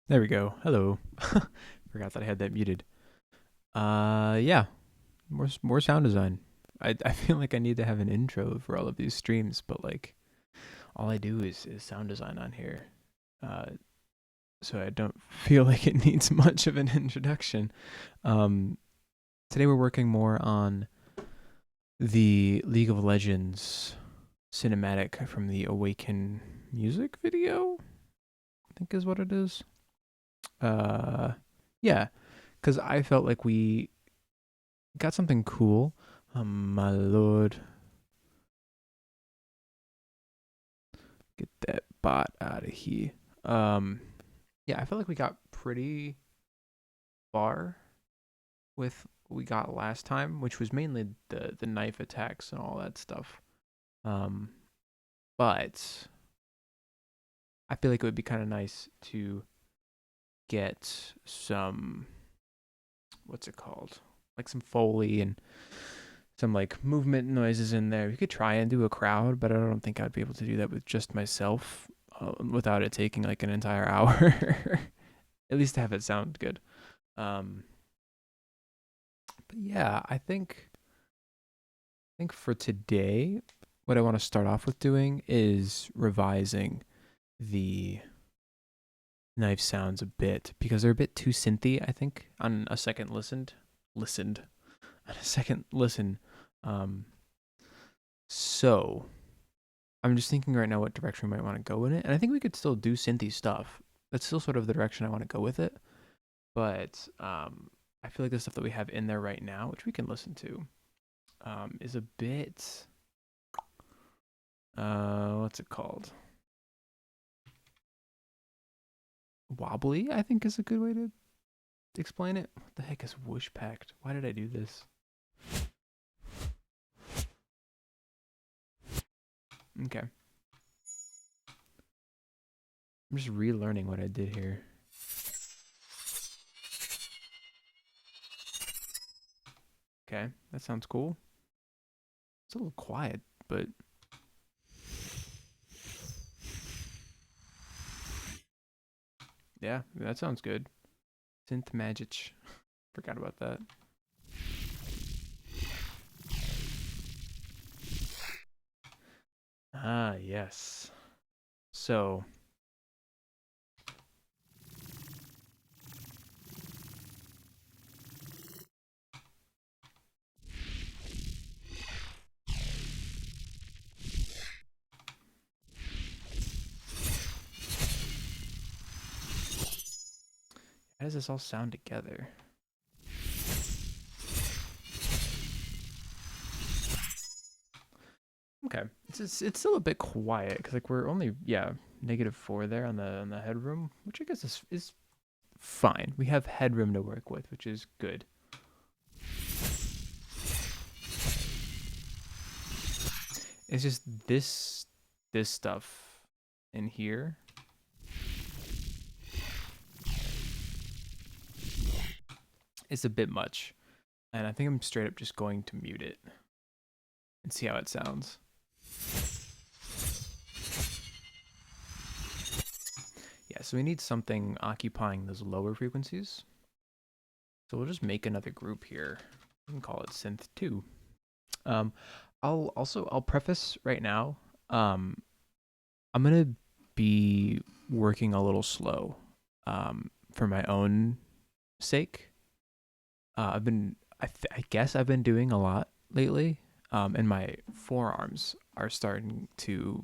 There we go. Hello. Forgot that I had that muted. Yeah, more sound design. I feel like I need to have an intro for all of these streams, but like all I do is sound design on here. Uh, so I don't feel like it needs much of an introduction. Um, Today we're working more on the League of Legends cinematic from the Awaken music video, I think is what it is. Uh, yeah, because I felt like we got something cool. My lord, get that bot out of here. Um, yeah, I felt like we got pretty far with what we got last time, which was mainly the knife attacks and all that stuff. Um, but I feel like it would be kind of nice to get some, what's it called, like some foley and some like movement noises in there. We could try and do a crowd, but I don't think I'd be able to do that with just myself without it taking like an entire hour. At least to have it sound good. Um, but yeah, I think for today, what I want to start off with doing is revising the knife sounds a bit because they're a bit too synthy. I think on a second listened on a second listen. Um, so I'm just thinking right now what direction we might want to go in it, and I think we could still do synthy stuff. That's still sort of the direction I want to go with it. But I feel like the stuff that we have in there right now, which we can listen to, is a bit what's it called? Wobbly, I think is a good way to explain it. What the heck is whoosh packed? Why did I do this? Okay. I'm just relearning what I did here. Okay, that sounds cool. It's a little quiet, but yeah, that sounds good. Synth magic. Forgot about that. Ah, yes. So, how does this all sound together? Okay, it's still a bit quiet because like we're only -4 there on the headroom, which I guess is fine. We have headroom to work with, which is good. It's just this stuff in here is a bit much, and I think I'm straight up just going to mute it and see how it sounds. Yeah, so we need something occupying those lower frequencies. So we'll just make another group here. We can call it synth 2. Um, I'll preface right now. Um, I'm gonna be working a little slow, for my own sake. I guess I've been doing a lot lately, and my forearms are starting to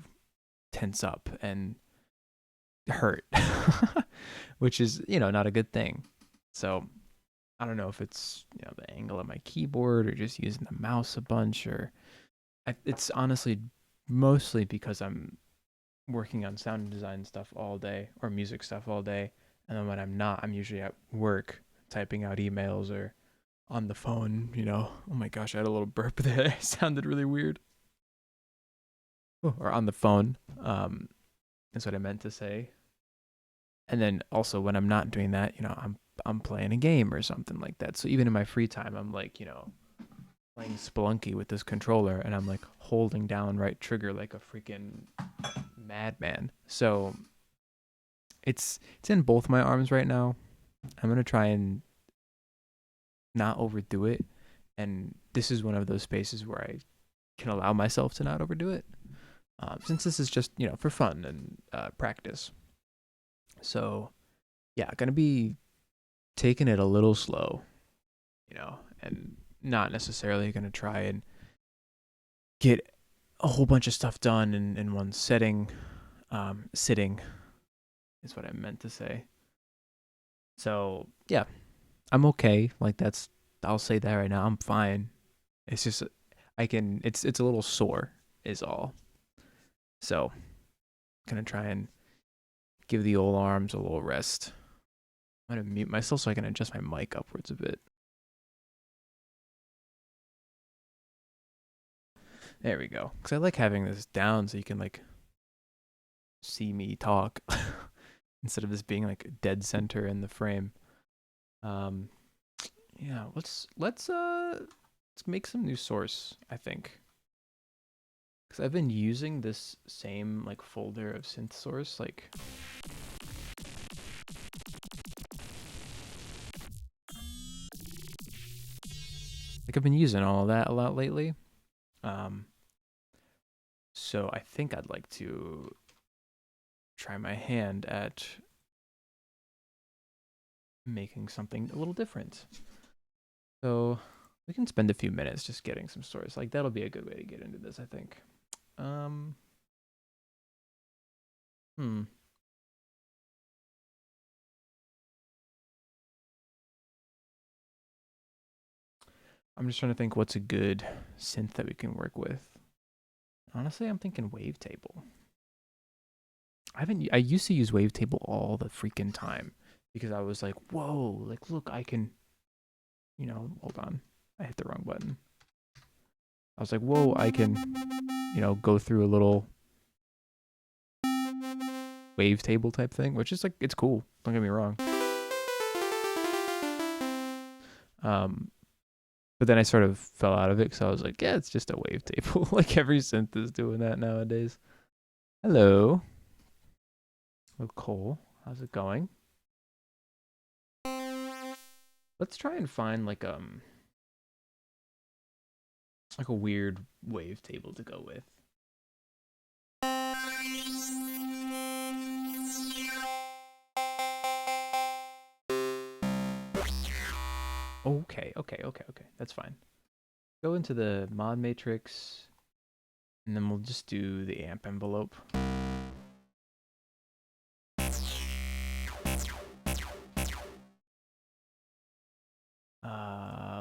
tense up and hurt, which is not a good thing. So I don't know if it's the angle of my keyboard or just using the mouse a bunch, or it's honestly mostly because I'm working on sound design stuff all day or music stuff all day, and then when I'm not, I'm usually at work typing out emails or on the phone. Oh my gosh, I had a little burp there. It sounded really weird. Or on the phone. Is what I meant to say. And then also when I'm not doing that, I'm playing a game or something like that. So even in my free time, I'm like, playing Spelunky with this controller, and I'm like holding down right trigger like a freaking madman. So It's in both my arms right now. I'm gonna try and not overdo it, and this is one of those spaces where I can allow myself to not overdo it, since this is just for fun and practice. So yeah, gonna be taking it a little slow, and not necessarily gonna try and get a whole bunch of stuff done in one setting. Sitting is what I meant to say. So yeah, I'm okay. Like I'll say that right now. I'm fine. It's just I can. It's a little sore is all. So gonna try and give the old arms a little rest. I'm gonna mute myself so I can adjust my mic upwards a bit. There we go. Cause I like having this down so you can like see me talk instead of this being like dead center in the frame. Um, yeah. Let's make some new source. I think because I've been using this same like folder of synth source like I've been using all of that a lot lately. Um, so I think I'd like to try my hand at making something a little different. So we can spend a few minutes just getting some source. Like that'll be a good way to get into this, I think. Um, hmm. I'm just trying to think what's a good synth that we can work with. Honestly, I'm thinking wavetable. I used to use wavetable all the freaking time because I was like, whoa, like look, I can, hold on. I hit the wrong button. I was like, whoa, I can, go through a little wavetable type thing, which is like, it's cool. Don't get me wrong. But then I sort of fell out of it because I was like, yeah, it's just a wavetable. Like every synth is doing that nowadays. Hello. Hello, Cole. How's it going? Let's try and find like a weird wavetable to go with. Okay. That's fine. Go into the mod matrix, and then we'll just do the amp envelope.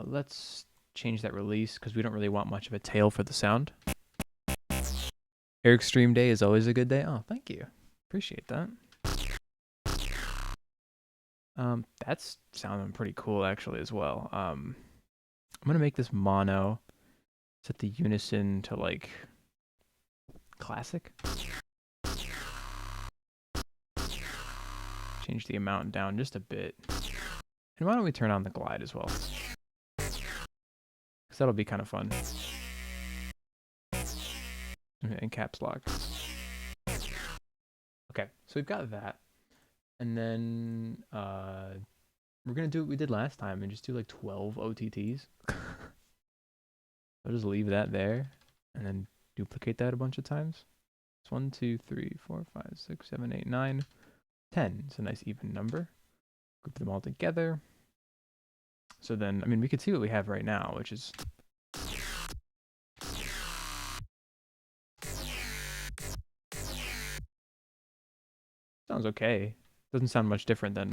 Let's change that release because we don't really want much of a tail for the sound. Eric's stream day is always a good day. Oh, thank you. Appreciate that. That's sounding pretty cool actually as well. I'm gonna make this mono, set the unison to like classic. Change the amount down just a bit. And why don't we turn on the glide as well? Because that'll be kind of fun. In caps lock. Okay, so we've got that. And then we're going to do what we did last time and just do like 12 OTTs. I'll just leave that there and then duplicate that a bunch of times. It's 1, 2, 3, 4, 5, 6, 7, 8, 9, 10. It's a nice even number. Group them all together. So then, I mean, we could see what we have right now, which is sounds okay. Doesn't sound much different than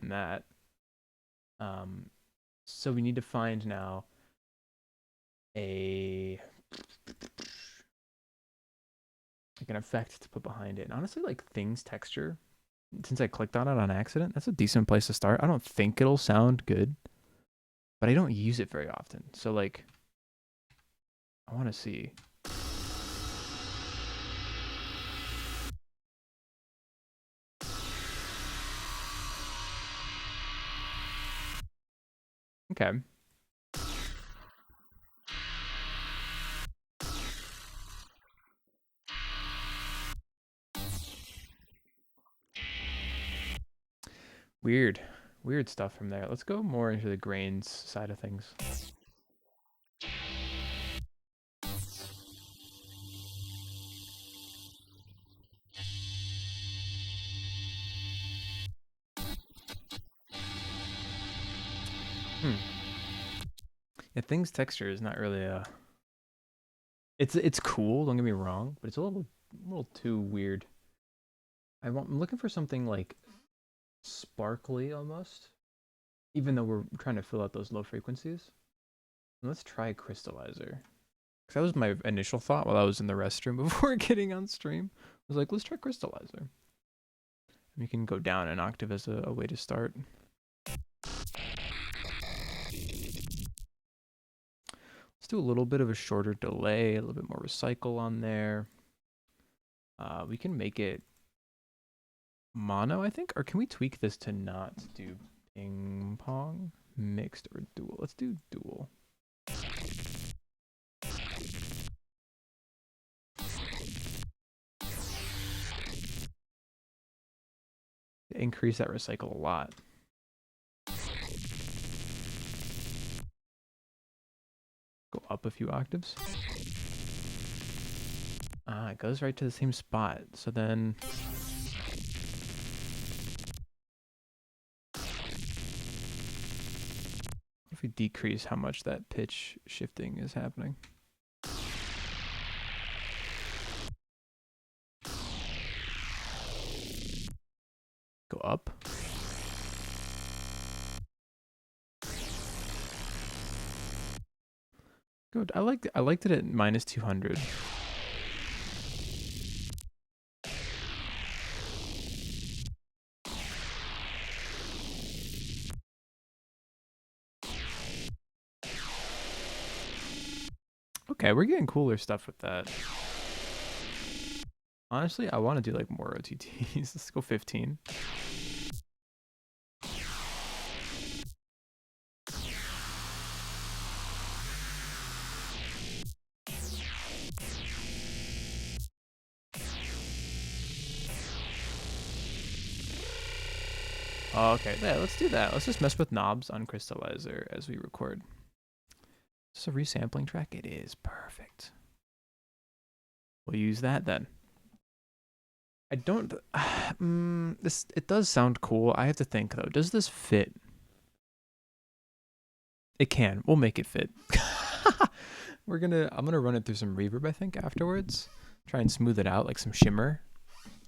that. So we need to find now like an effect to put behind it. And honestly, like things texture, since I clicked on it on accident, that's a decent place to start. I don't think it'll sound good, but I don't use it very often. So like, I want to see. Okay. Weird. Weird stuff from there. Let's go more into the grains side of things. Yeah, things texture is not really a. It's cool. Don't get me wrong, but it's a little too weird. I'm looking for something like sparkly almost, even though we're trying to fill out those low frequencies. Let's try Crystallizer. Cause that was my initial thought while I was in the restroom before getting on stream. I was like, let's try Crystallizer. And you can go down an octave as a way to start. Let's do a little bit of a shorter delay, a little bit more recycle on there. We can make it mono, I think, or can we tweak this to not do ping pong, mixed, or dual? Let's do dual. Increase that recycle a lot. Go up a few octaves. It goes right to the same spot. So then if we decrease how much that pitch shifting is happening. Go up. Good. I liked it at minus 200. Okay, we're getting cooler stuff with that. Honestly, I want to do like more OTTs. Let's go 15. Oh, okay, yeah, let's do that. Let's just mess with knobs on Crystallizer as we record. Is this a resampling track? It is. Perfect. We'll use that then. I don't... it does sound cool. I have to think, though. Does this fit? It can. We'll make it fit. I'm gonna run it through some reverb, I think, afterwards. Try and smooth it out, like some shimmer.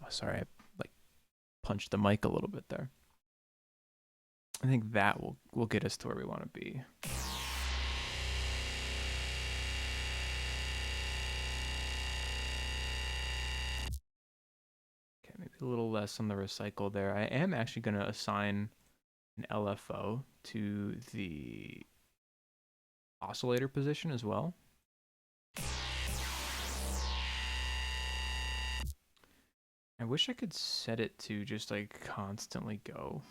Oh, sorry, I like punched the mic a little bit there. I think that will get us to where we want to be. Okay, maybe a little less on the recycle there. I am actually going to assign an LFO to the oscillator position as well. I wish I could set it to just like constantly go.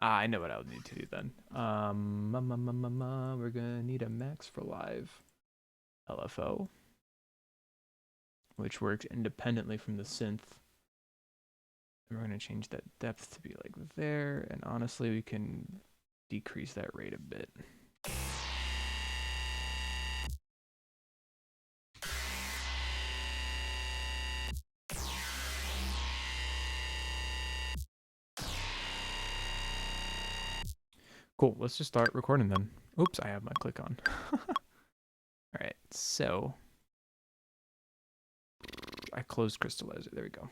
I know what I'll need to do then. We're gonna need a max for live LFO, which works independently from the synth. And we're gonna change that depth to be like there, and honestly, we can decrease that rate a bit. Cool, let's just start recording then. Oops, I have my click on. All right, so I closed Crystallizer. There we go.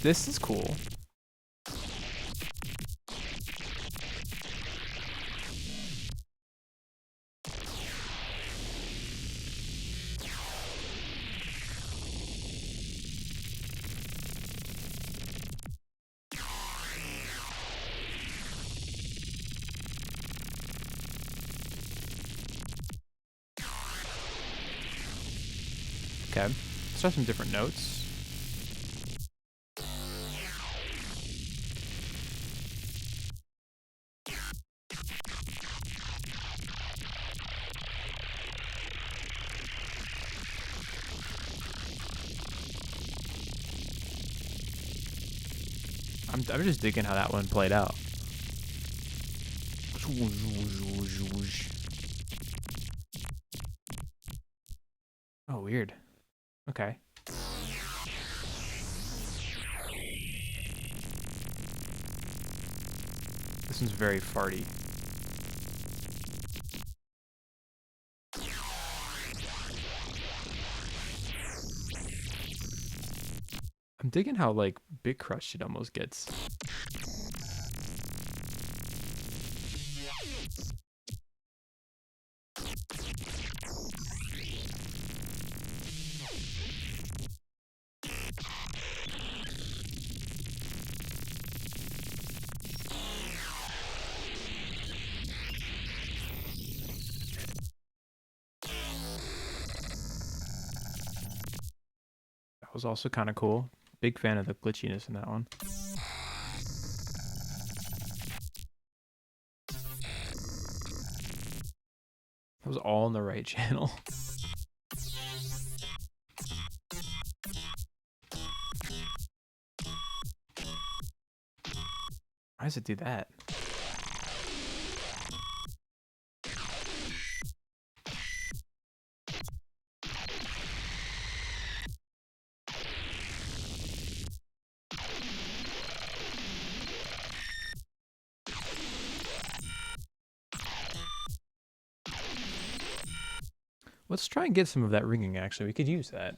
This is cool. Okay. Let's try some different notes. I'm just digging how that one played out. Oh, weird. Okay. This one's very farty. I'm digging how, like, big crushed it almost gets. That was also kind of cool. Big fan of the glitchiness in that one. That was all in the right channel. Why does it do that? Let's try and get some of that ringing, actually. We could use that.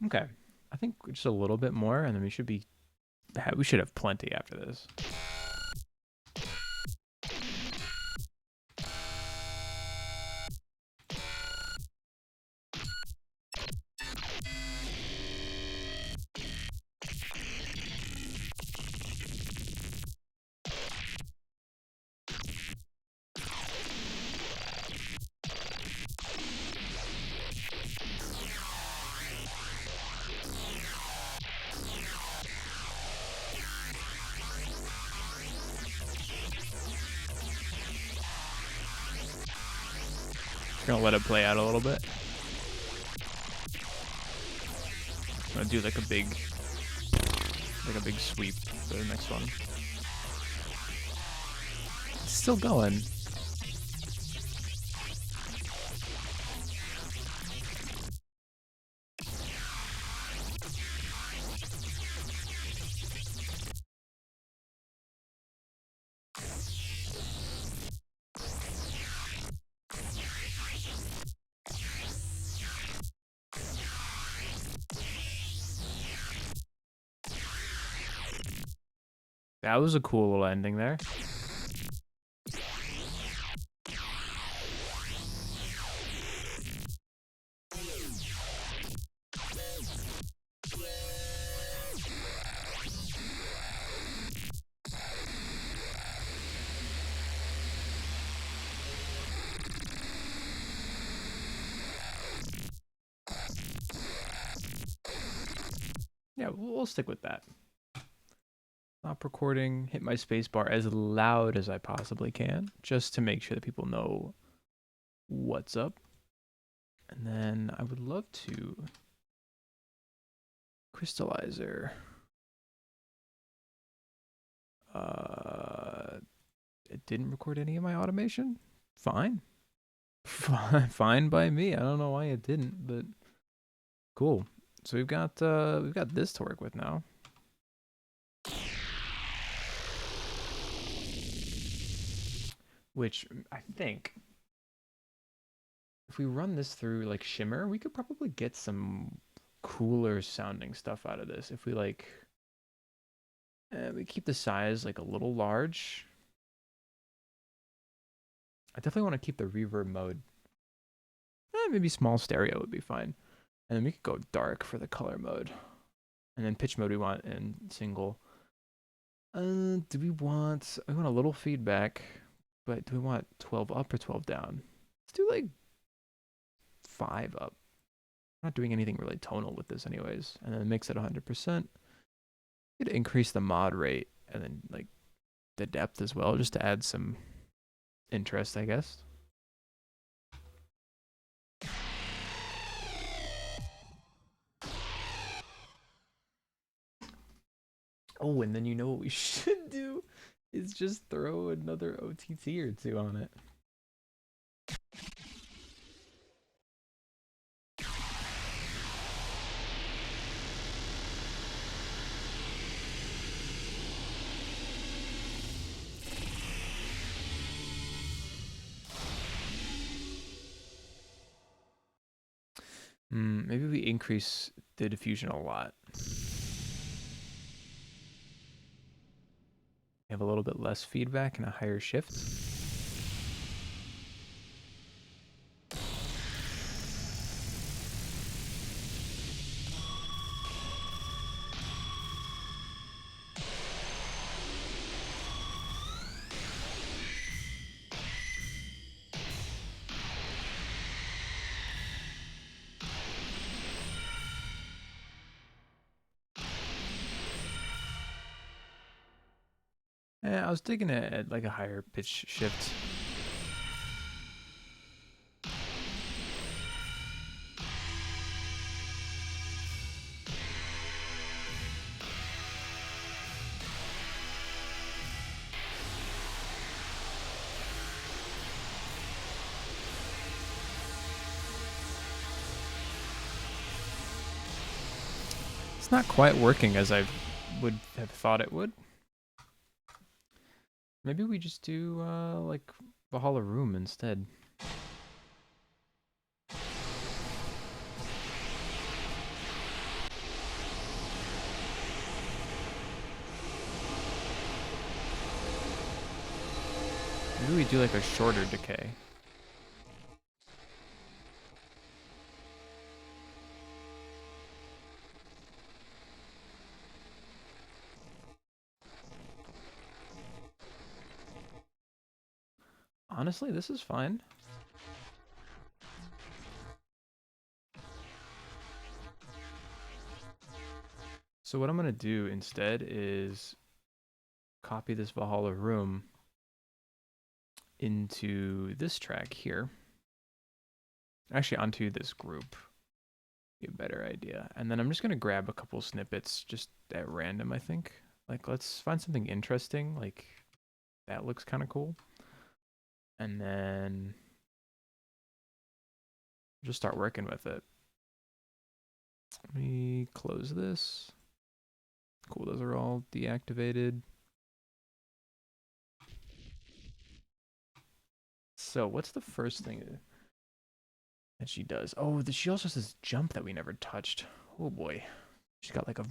Okay. I think just a little bit more, and then we should have plenty after this. Gonna let it play out a little bit. I'm gonna do like a big sweep for the next one. It's still going. That was a cool little ending there. Yeah, we'll stick with that. Stop recording, hit my spacebar as loud as I possibly can, just to make sure that people know what's up. And then I would love to Crystallizer. It didn't record any of my automation. Fine. Fine by me. I don't know why it didn't, but cool. So we've got this to work with now. Which I think if we run this through like Shimmer, we could probably get some cooler sounding stuff out of this. If we like we keep the size like a little large. I definitely want to keep the reverb mode. Maybe small stereo would be fine. And then we could go dark for the color mode. And then pitch mode we want in single. Do we want a little feedback, but do we want 12 up or 12 down? Let's do like 5 up. I'm not doing anything really tonal with this anyways. And then mix it 100%. Could increase the mod rate and then like the depth as well, just to add some interest, I guess. Oh, and then you know what we should do is just throw another OTT or two on it. Maybe we increase the diffusion a lot. We have a little bit less feedback and a higher shift. I was digging at like a higher pitch shift. It's not quite working as I would have thought it would. Maybe we just do like Valhalla Room instead. Maybe we do like a shorter decay. Honestly, this is fine. So what I'm gonna do instead is copy this Valhalla Room into this track here. Actually, onto this group. Be a better idea. And then I'm just gonna grab a couple snippets just at random, I think. Like, let's find something interesting. Like, that looks kind of cool. And then just start working with it. Let me close this. Cool, those are all deactivated. So what's the first thing that she does? Oh, she also has this jump that we never touched. Oh boy. She's got like a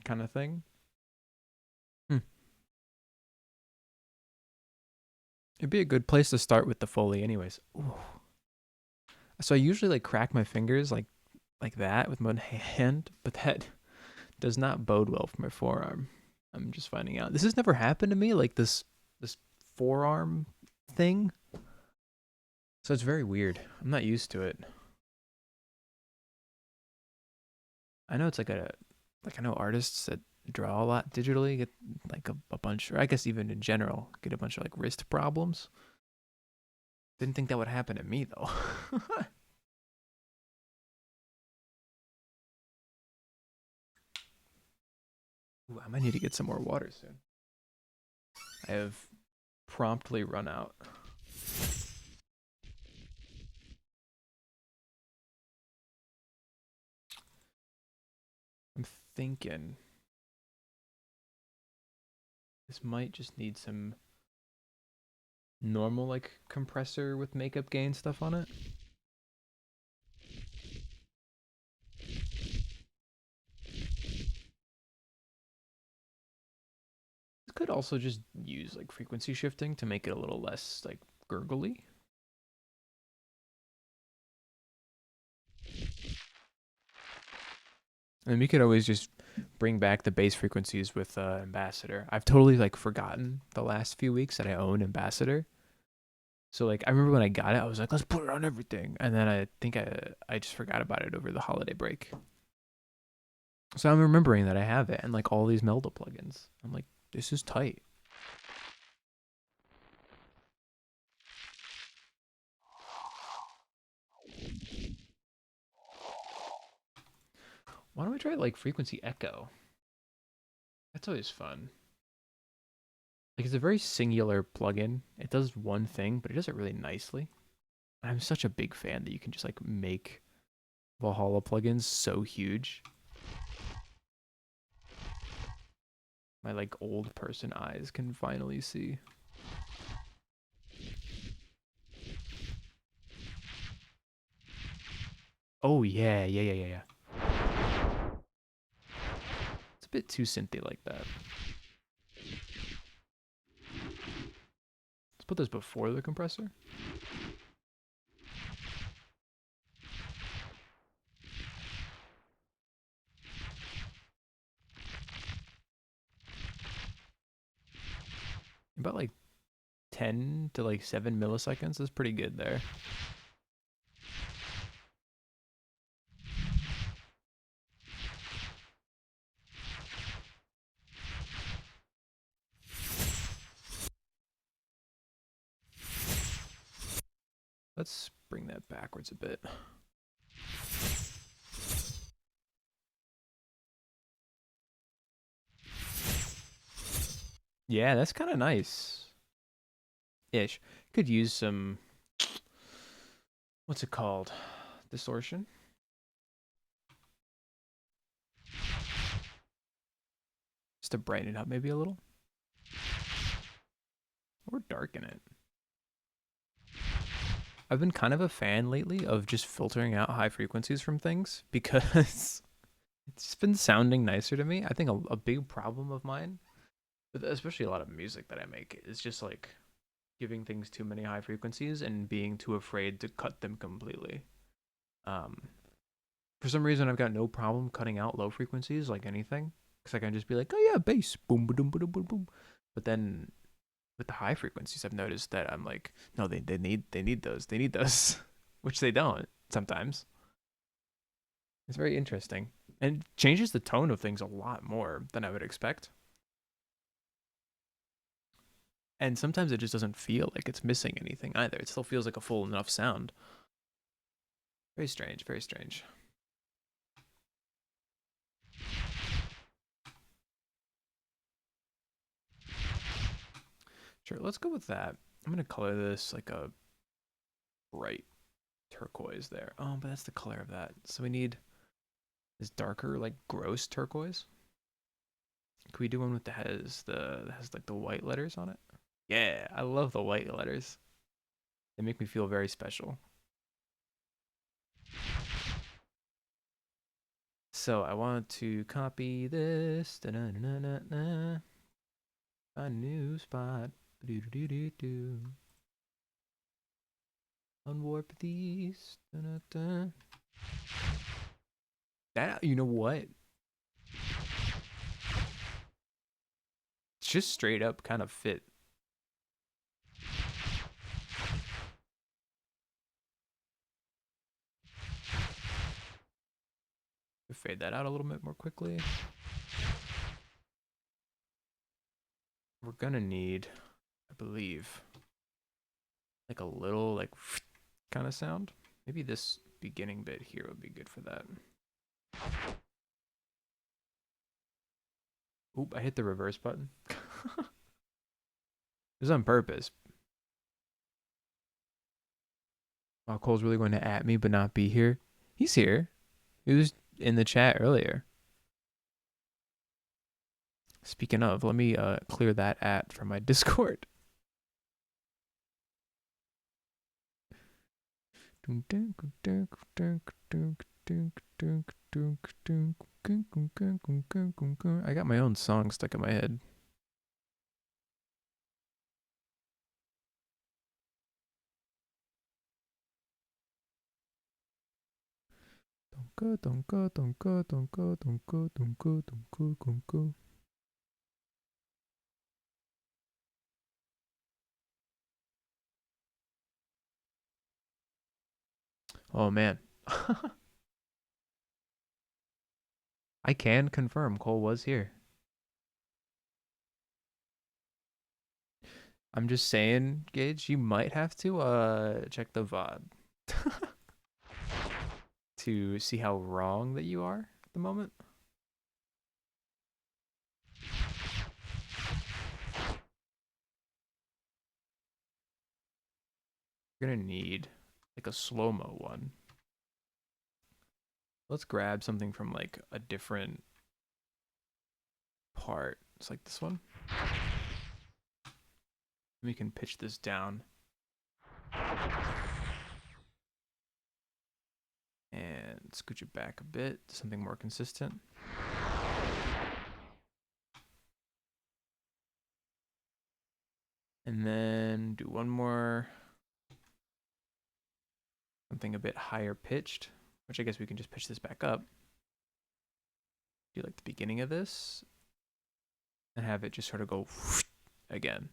kind of thing. It'd be a good place to start with the Foley anyways. Ooh. So I usually like crack my fingers like that with my hand, but that does not bode well for my forearm. I'm just finding out. This has never happened to me, like this forearm thing. So it's very weird. I'm not used to it. I know it's like I know artists that draw a lot digitally get like a bunch, or I guess even in general, get a bunch of like wrist problems. Didn't think that would happen to me though. Ooh, I might need to get some more water soon. I have promptly run out. I'm thinking this might just need some normal like compressor with makeup gain stuff on it. It's Could also just use like frequency shifting to make it a little less like gurgly. And we could always just bring back the bass frequencies with Ambassador. I've totally like forgotten the last few weeks that I own Ambassador. So like I remember when I got it, I was like, let's put it on everything, and then I think I just forgot about it over the holiday break. So I'm remembering that I have it and like all these Melda plugins. I'm like, this is tight. Why don't we try like frequency echo? That's always fun. Like it's a very singular plugin. It does one thing, but it does it really nicely. I'm such a big fan that you can just like make Valhalla plugins so huge. My like old person eyes can finally see. Oh yeah, yeah. It's a bit too synthy like that. Let's put this before the compressor. About like 10 to like 7 milliseconds is pretty good there. Let's bring that backwards a bit. Yeah, that's kind of nice. Ish. Could use some, what's it called? Distortion. Just to brighten it up maybe a little. Or darken it. I've been kind of a fan lately of just filtering out high frequencies from things because it's been sounding nicer to me. I think a big problem of mine, especially a lot of music that I make, is just like giving things too many high frequencies and being too afraid to cut them completely. Um, for some reason, I've got no problem cutting out low frequencies like anything because I can just be like, oh yeah, bass, boom, boom, boom, boom, boom. But then with the high frequencies, I've noticed that I'm like, no, they need those, which they don't sometimes. It's very interesting and changes the tone of things a lot more than I would expect. And sometimes it just doesn't feel like it's missing anything either. It still feels like a full enough sound. Very strange, very strange. Sure, let's go with that. I'm gonna color this like a bright turquoise there. Oh, but that's the color of that. So we need this darker, like gross turquoise. Can we do one with that has like the white letters on it? Yeah, I love the white letters. They make me feel very special. So I want to copy this. Da-na-na-na-na. A new spot. Do-do-do-do-do. Unwarp these. Da-da-da. That, you know what? It's just straight up kind of fit. Fade that out a little bit more quickly. We're gonna need, I believe, like a little like kind of sound. Maybe this beginning bit here would be good for that. Oop, I hit the reverse button. It was on purpose. Wow, Cole's really going to at me but not be here. He's here. He was in the chat earlier. Speaking of, let me clear that at from my Discord. I got my own song stuck in my head. Oh man. I can confirm Cole was here. I'm just saying, Gage, you might have to check the VOD to see how wrong that you are at the moment. You're gonna need like a slow-mo one. Let's grab something from like a different part. It's like this one. We can pitch this down. And scooch it back a bit to something more consistent. And then do one more. Something a bit higher pitched, which I guess we can just pitch this back up. Do like the beginning of this and have it just sort of go again.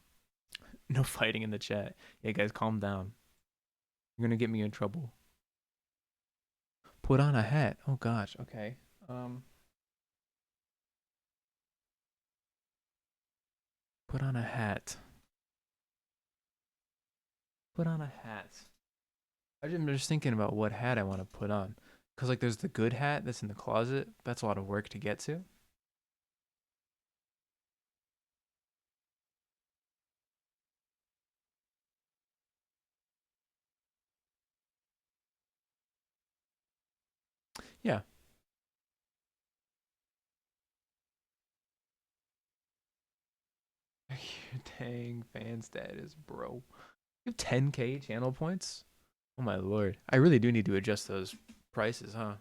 No fighting in the chat. Yeah, guys, calm down. You're gonna get me in trouble. Put on a hat. Oh gosh. Okay. Put on a hat. Put on a hat. I'm just thinking about what hat I want to put on. Cause like there's the good hat that's in the closet. That's a lot of work to get to. Yeah. Dang fan status, bro. You have 10k channel points? Oh my lord. I really do need to adjust those prices, huh?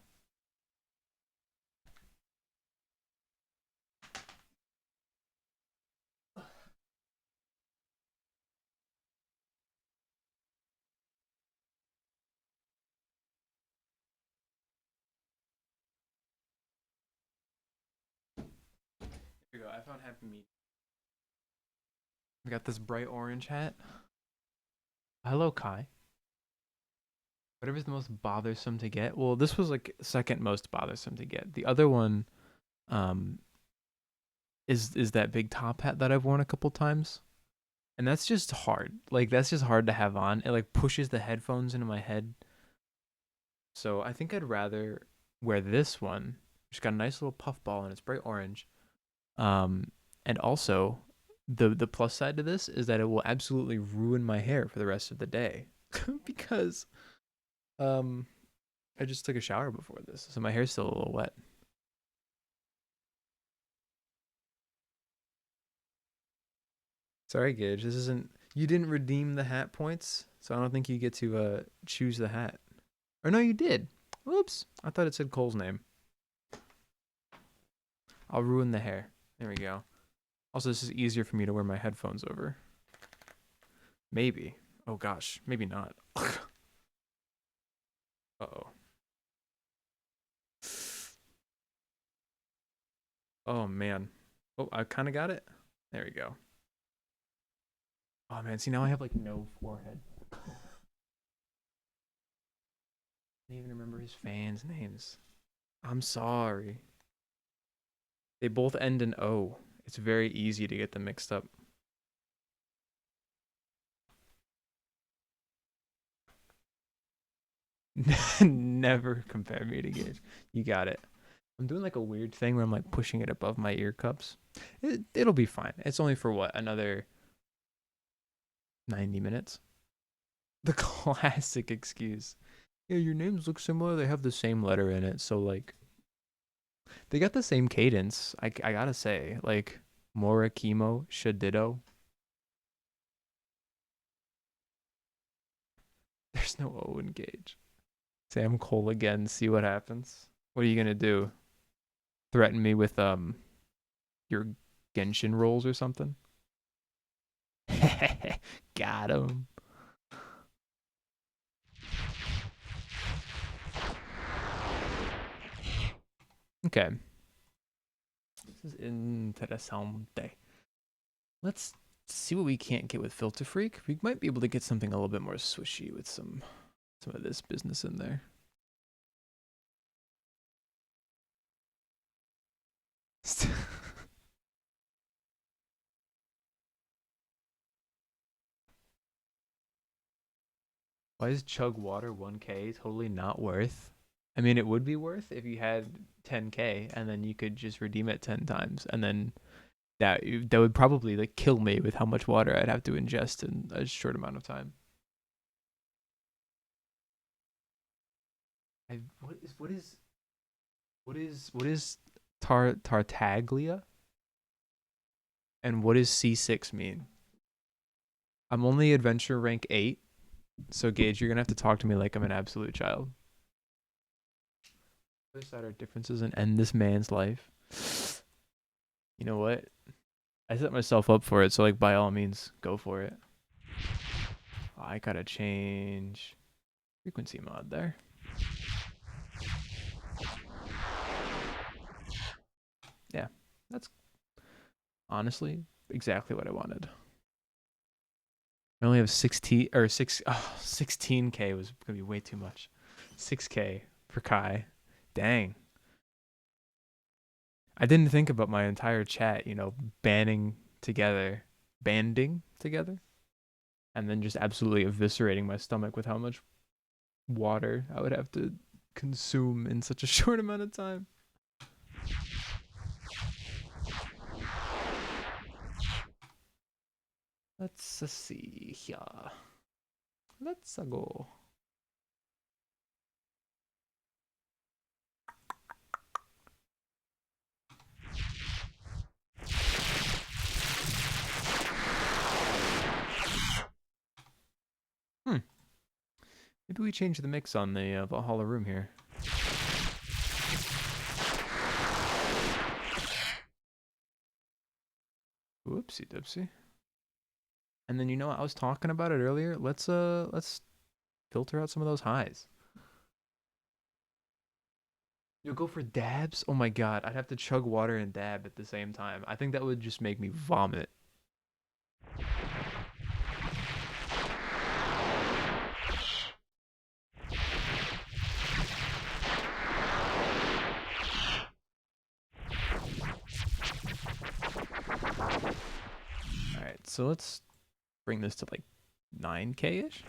Here we go. I found Happy Meat. We got this bright orange hat. Hello, Kai. Whatever's the most bothersome to get. Well, this was like second most bothersome to get. The other one um is that big top hat that I've worn a couple times. And that's just hard. Like that's just hard to have on. It like pushes the headphones into my head. So I think I'd rather wear this one. It's got a nice little puff ball and it's bright orange. And also the plus side to this is that it will absolutely ruin my hair for the rest of the day because I just took a shower before this, so my hair's still a little wet. Sorry, Gage. This isn't. You didn't redeem the hat points, so I don't think you get to choose the hat. Or no, you did. Whoops. I thought it said Cole's name. I'll ruin the hair. There we go. Also, this is easier for me to wear my headphones over. Maybe. Oh gosh, maybe not. Uh-oh. Oh man. Oh, I kind of got it. There we go. Oh man, see now I have like no forehead. I don't even remember his fans' names. I'm sorry. They both end in O. It's very easy to get them mixed up. Never compare me to Gage. You got it. I'm doing like a weird thing where I'm like pushing it above my ear cups. It'll be fine. It's only for what? Another 90 minutes? The classic excuse. Yeah, your names look similar. They have the same letter in it. So like they got the same cadence. I gotta say, like Morakimo, Shadido. There's no O in Gage. Sam Cole again. See what happens. What are you gonna do? Threaten me with your Genshin rolls or something? Got him. Okay. This is interesante. Let's see what we can't get with Filter Freak. We might be able to get something a little bit more swishy with some of this business in there. Why is chug water 1K totally not worth? I mean, it would be worth if you had 10K and then you could just redeem it 10 times, and then that would probably like kill me with how much water I'd have to ingest in a short amount of time. What is Tartaglia, and what does C6 mean? I'm only adventure rank 8, so Gage, you're gonna have to talk to me like I'm an absolute child. Put aside our differences and end this man's life. You know what? I set myself up for it, so like by all means, go for it. Oh, I gotta change frequency mod there. Yeah, that's honestly exactly what I wanted. I only have 16 or 16K was gonna be way too much. 6K for Kai. Dang. I didn't think about my entire chat, banding together, and then just absolutely eviscerating my stomach with how much water I would have to consume in such a short amount of time. Let's see here. Let's go. Maybe we change the mix on the Valhalla room here. Whoopsie doopsie. And then I was talking about it earlier. Let's filter out some of those highs. You'll go for dabs? Oh my god, I'd have to chug water and dab at the same time. I think that would just make me vomit. Alright, so let's bring this to like 9K-ish?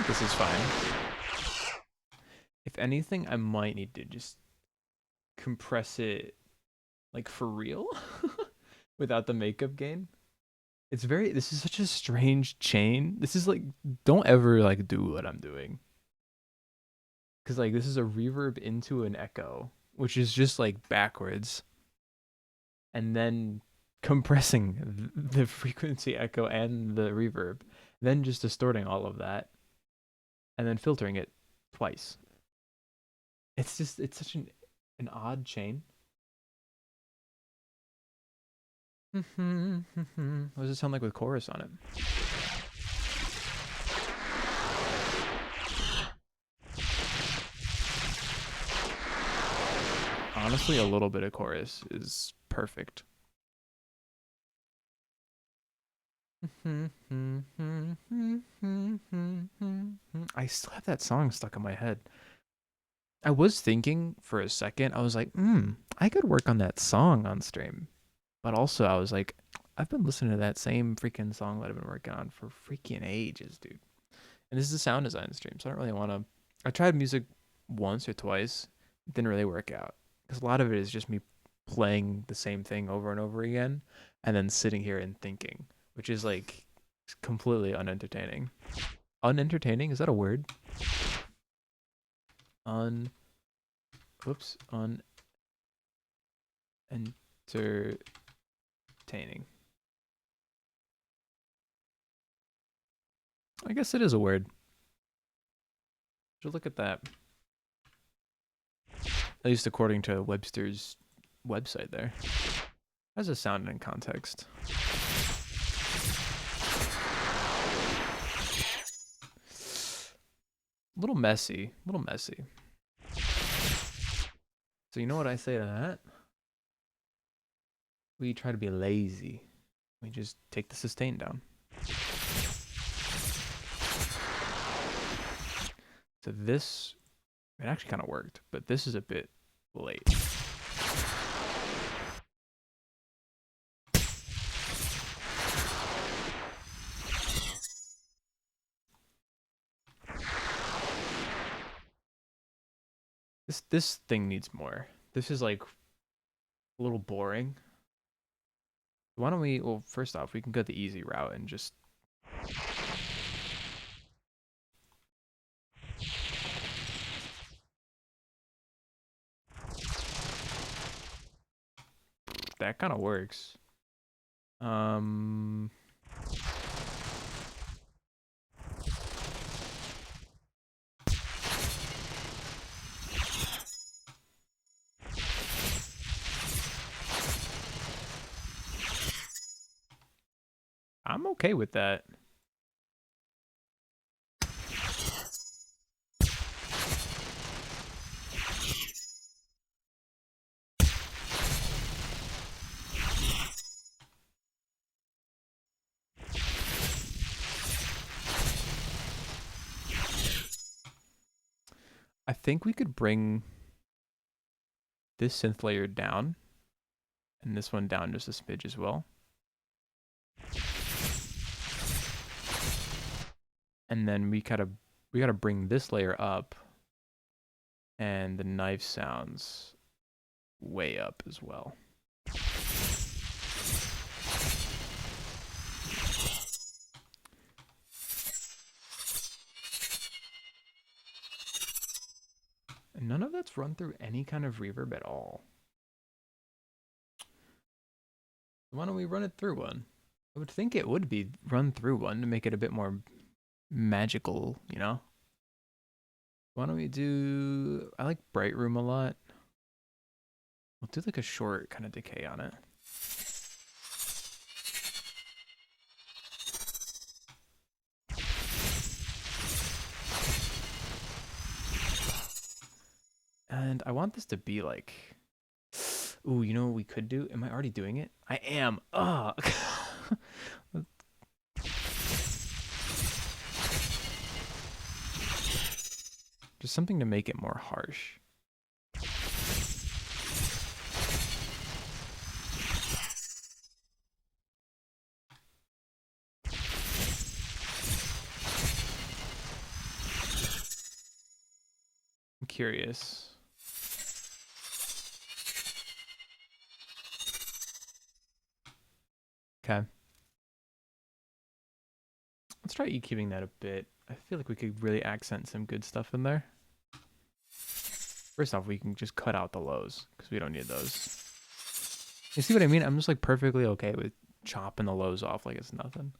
This is fine. If anything, I might need to just compress it like for real without the makeup gain. This is such a strange chain. This is like, don't ever like do what I'm doing. Cause like this is a reverb into an echo, which is just like backwards. And then compressing the frequency echo and the reverb, then just distorting all of that, and then filtering it twice. It's such an odd chain. What does it sound like with chorus on it? Honestly, a little bit of chorus is perfect. I still have that song stuck in my head. I was thinking for a second, I was like, I could work on that song on stream. But also, I was like, I've been listening to that same freaking song that I've been working on for freaking ages, dude. And this is a sound design stream, so I don't really want to. I tried music once or twice, it didn't really work out because a lot of it is just me playing the same thing over and over again, and then sitting here and thinking, which is like completely unentertaining. Unentertaining, is that a word? Unentertaining. I guess it is a word. Should look at that. At least according to Webster's website there. How does it sound in context? A little messy. A little messy. So you know what I say to that? We try to be lazy. We just take the sustain down. So this, it actually kind of worked, but this is a bit late. This thing needs more. This is like a little boring. Why don't we, well, first off, we can go the easy route and just that kind of works. I'm okay with that. I think we could bring this synth layer down and this one down just a smidge as well. And then we gotta bring this layer up and the knife sounds way up as well. And none of that's run through any kind of reverb at all. Why don't we run it through one? I would think it would be run through one to make it a bit more magical, you know? Why don't we do, I like Bright Room a lot. We'll do like a short kind of decay on it. And I want this to be like, ooh, you know what we could do? Am I already doing it? I am. Ugh. Just something to make it more harsh. I'm curious. Okay. Let's try EQing that a bit. I feel like we could really accent some good stuff in there. First off, we can just cut out the lows because we don't need those. You see what I mean? I'm just like perfectly okay with chopping the lows off like it's nothing.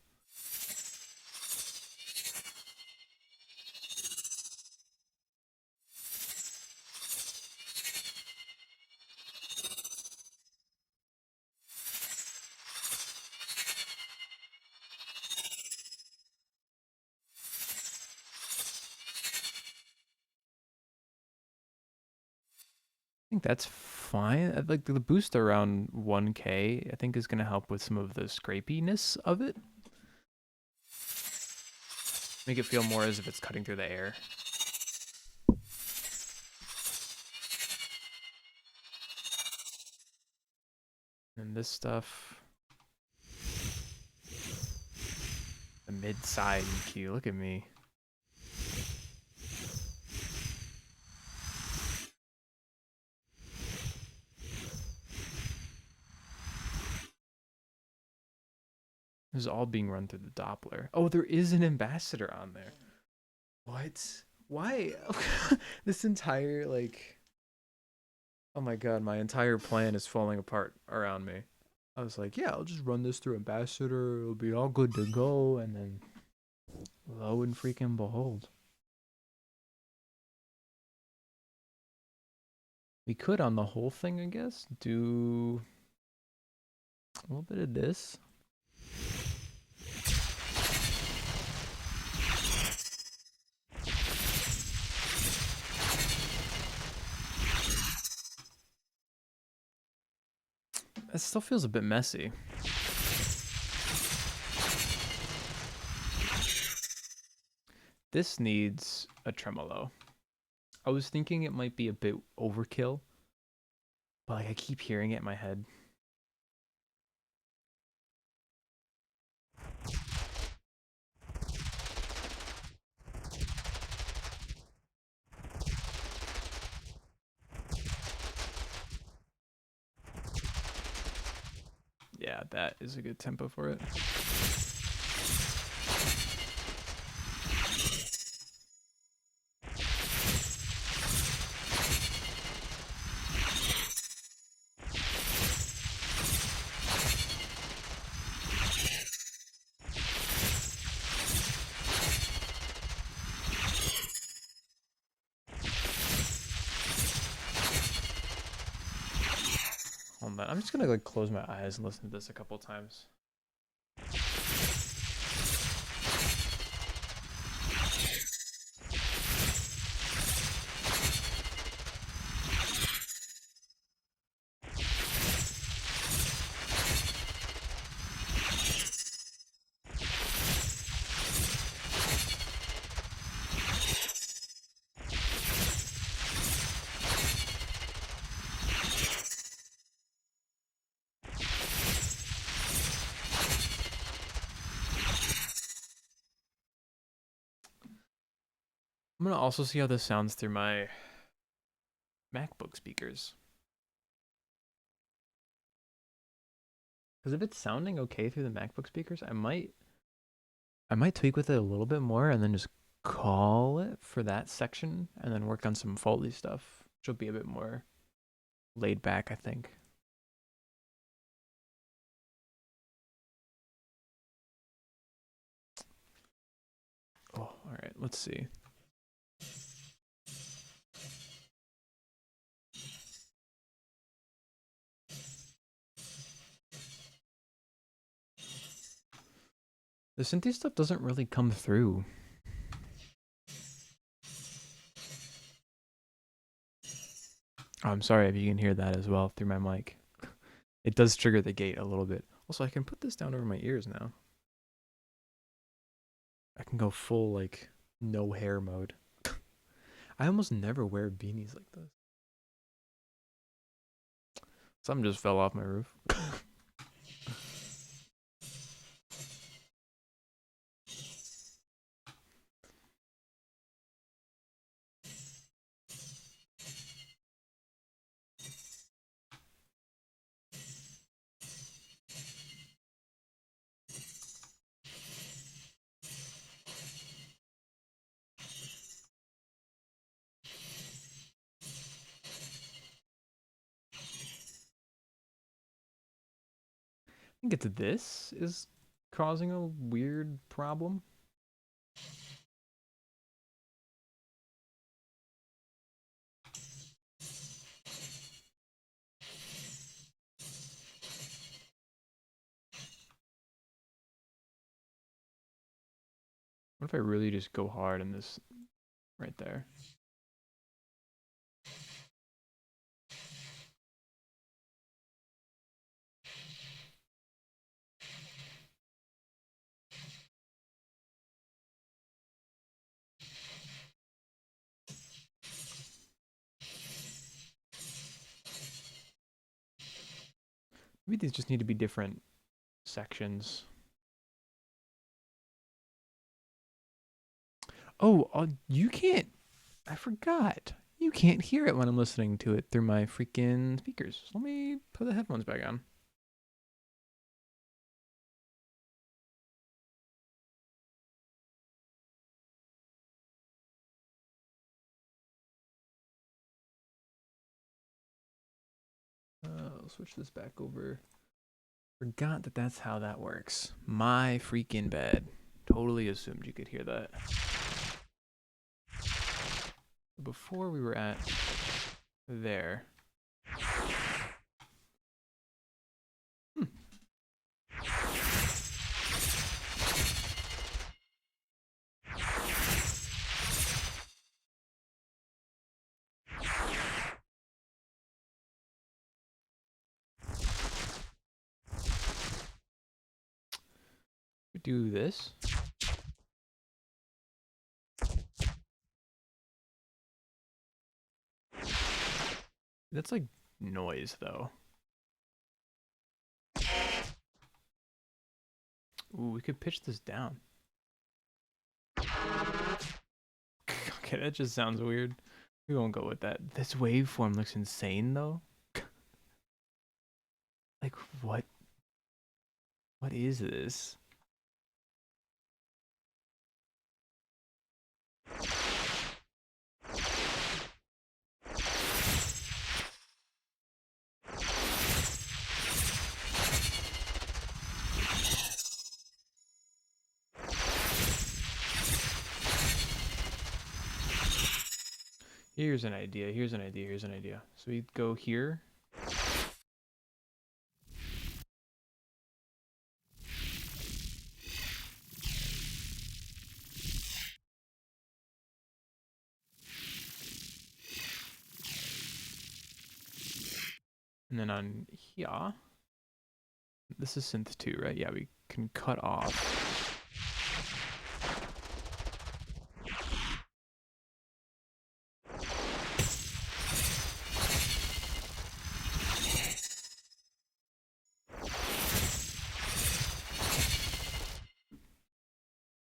I think that's fine. Like the boost around 1K, I think is going to help with some of the scrapiness of it. Make it feel more as if it's cutting through the air. And this stuff, the mid-side EQ, look at me. This is all being run through the Doppler. Oh, there is an ambassador on there. What? Why? This entire, like... Oh my god, my entire plan is falling apart around me. I was like, yeah, I'll just run this through ambassador. It'll be all good to go. And then, lo and freaking behold. We could, on the whole thing, I guess, do a little bit of this. It still feels a bit messy. This needs a tremolo. I was thinking it might be a bit overkill, but like I keep hearing it in my head. Yeah, that is a good tempo for it. Hold on, I'm just gonna like close my eyes and listen to this a couple times. I'm gonna also see how this sounds through my MacBook speakers. Because if it's sounding okay through the MacBook speakers, I might tweak with it a little bit more and then just call it for that section and then work on some Foley stuff, which will be a bit more laid back, I think. Oh, all right, let's see. The synthy stuff doesn't really come through. Oh, I'm sorry if you can hear that as well through my mic. It does trigger the gate a little bit. Also, I can put this down over my ears now. I can go full, like, no hair mode. I almost never wear beanies like this. Something just fell off my roof. I think it's this is causing a weird problem. What if I really just go hard in this right there? Maybe these just need to be different sections. Oh, you can't. I forgot. You can't hear it when I'm listening to it through my freaking speakers. Let me put the headphones back on. I'll switch this back over. Forgot that that's how that works. My freaking bad. Totally assumed you could hear that. Before we were at there. We do this. That's like noise though. Ooh, we could pitch this down. Okay, that just sounds weird. We won't go with that. This waveform looks insane though. Like what? What is this? Here's an idea. Here's an idea. Here's an idea. So we go here. And then on here, this is synth 2, right? Yeah, we can cut off.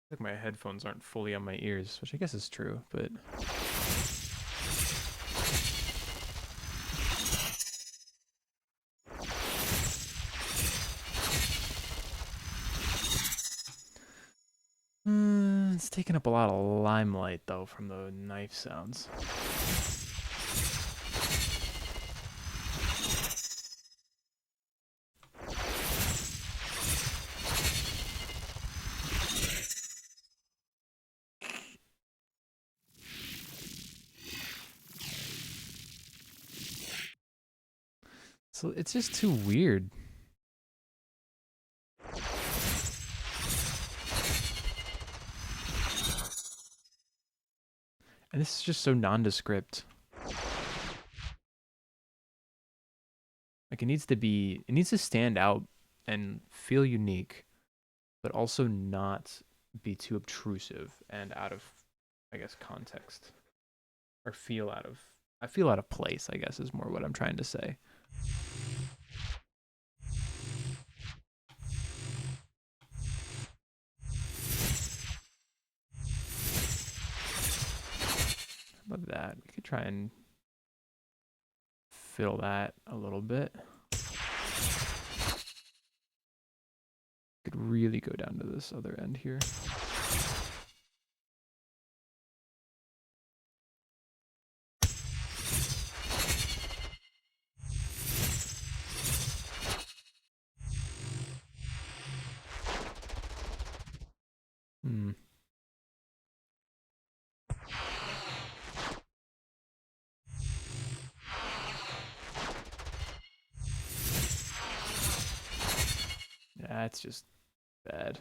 Like my headphones aren't fully on my ears, which I guess is true, but it's taking up a lot of limelight though from the knife sounds. So it's just too weird. And this is just so nondescript. Like it needs to stand out and feel unique, but also not be too obtrusive and out of, I guess, context. Or I feel out of place, I guess is more what I'm trying to say. How about that? We could try and fill that a little bit. Could really go down to this other end here. That's just bad.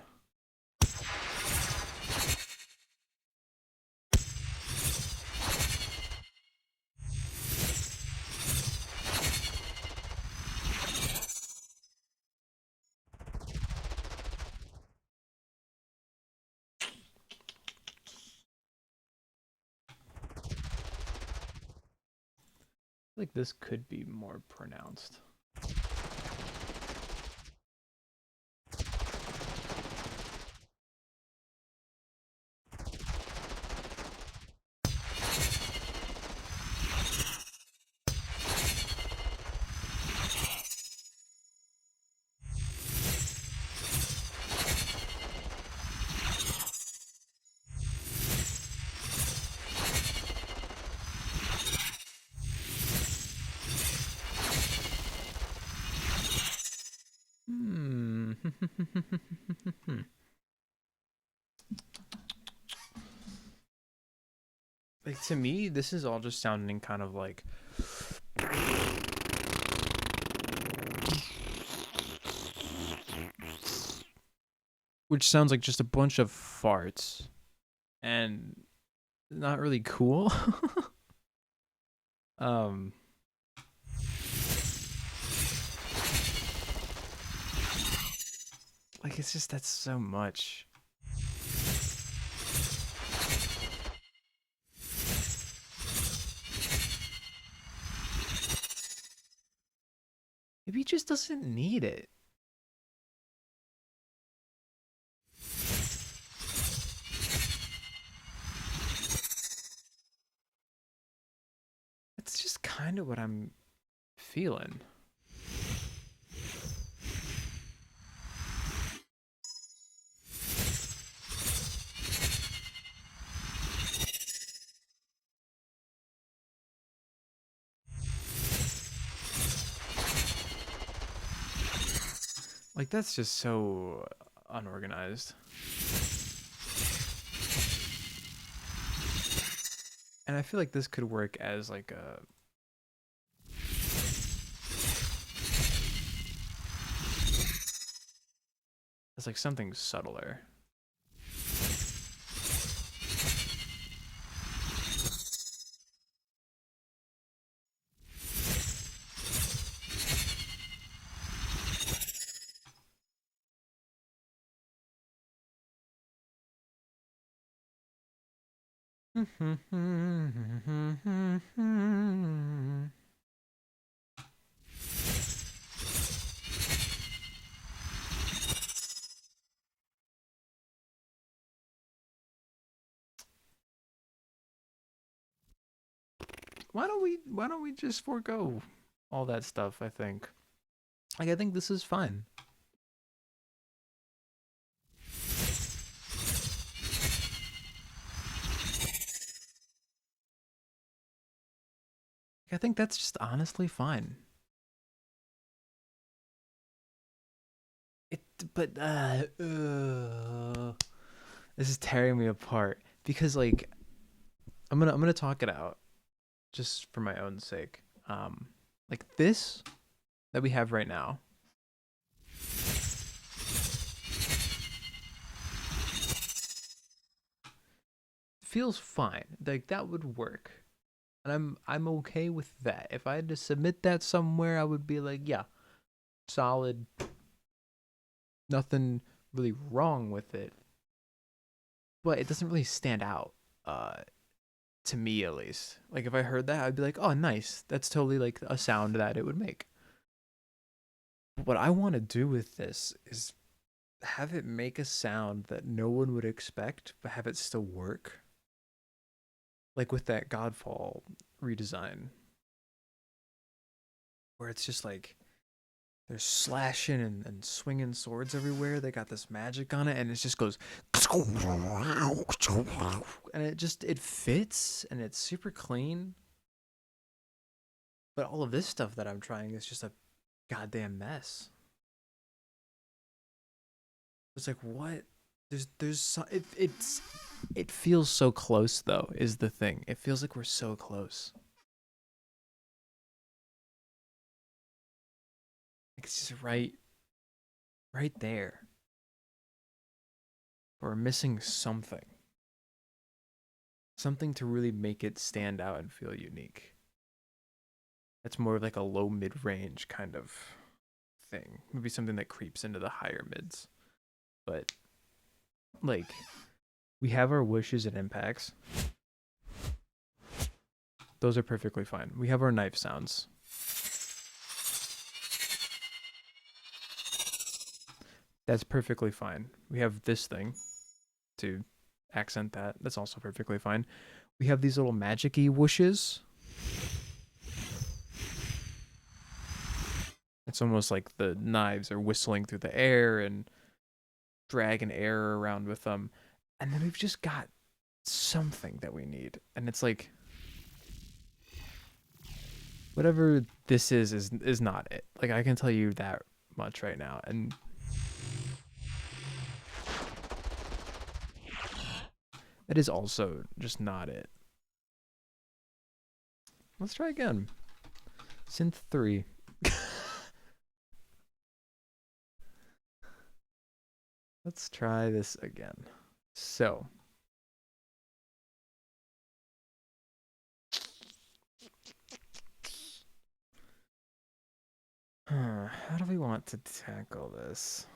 Like this could be more pronounced. Like to me, this is all just sounding kind of like which sounds like just a bunch of farts and not really cool. Like, it's just, that's so much. Maybe he just doesn't need it. That's just kind of what I'm feeling. Like, that's just so unorganized. And I feel like this could work as like a something subtler. Why don't we just forego all that stuff, I think. Like, I think this is fine. I think that's just honestly fine. It, but this is tearing me apart because like I'm gonna talk it out just for my own sake. Like this that we have right now feels fine. Like that would work, and I'm okay with that. If I had to submit that somewhere, I would be like, yeah, solid. Nothing really wrong with it, but it doesn't really stand out. To me at least. Like if I heard that, I'd be like, "Oh, nice. That's totally like a sound that it would make." What I want to do with this is have it make a sound that no one would expect, but have it still work. Like with that Godfall redesign, where it's just like they're slashing and swinging swords everywhere. They got this magic on it, and it just goes, and it fits, and it's super clean. But all of this stuff that I'm trying is just a goddamn mess. It's like what? It feels so close though. Is the thing? It feels like we're so close. It's just right there. But we're missing something. Something to really make it stand out and feel unique. It's more of like a low mid range kind of thing. Maybe something that creeps into the higher mids. But like we have our wishes and impacts. Those are perfectly fine. We have our knife sounds. That's perfectly fine. We have this thing to accent that. That's also perfectly fine. We have these little magic-y whooshes. It's almost like the knives are whistling through the air and dragging air around with them. And then we've just got something that we need. And it's like whatever this is not it. Like I can tell you that much right now. And it is also just not it. Let's try again. Synth 3. Let's try this again. So, how do we want to tackle this?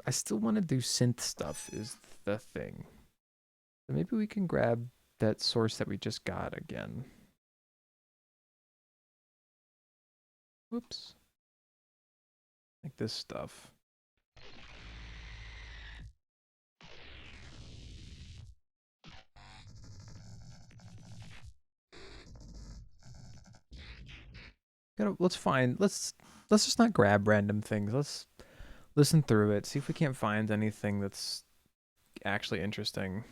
I still want to do synth stuff is the thing. So maybe we can grab that source that we just got again. Whoops. Like this stuff. Let's just not grab random things. Let's listen through it, see if we can't find anything that's actually interesting.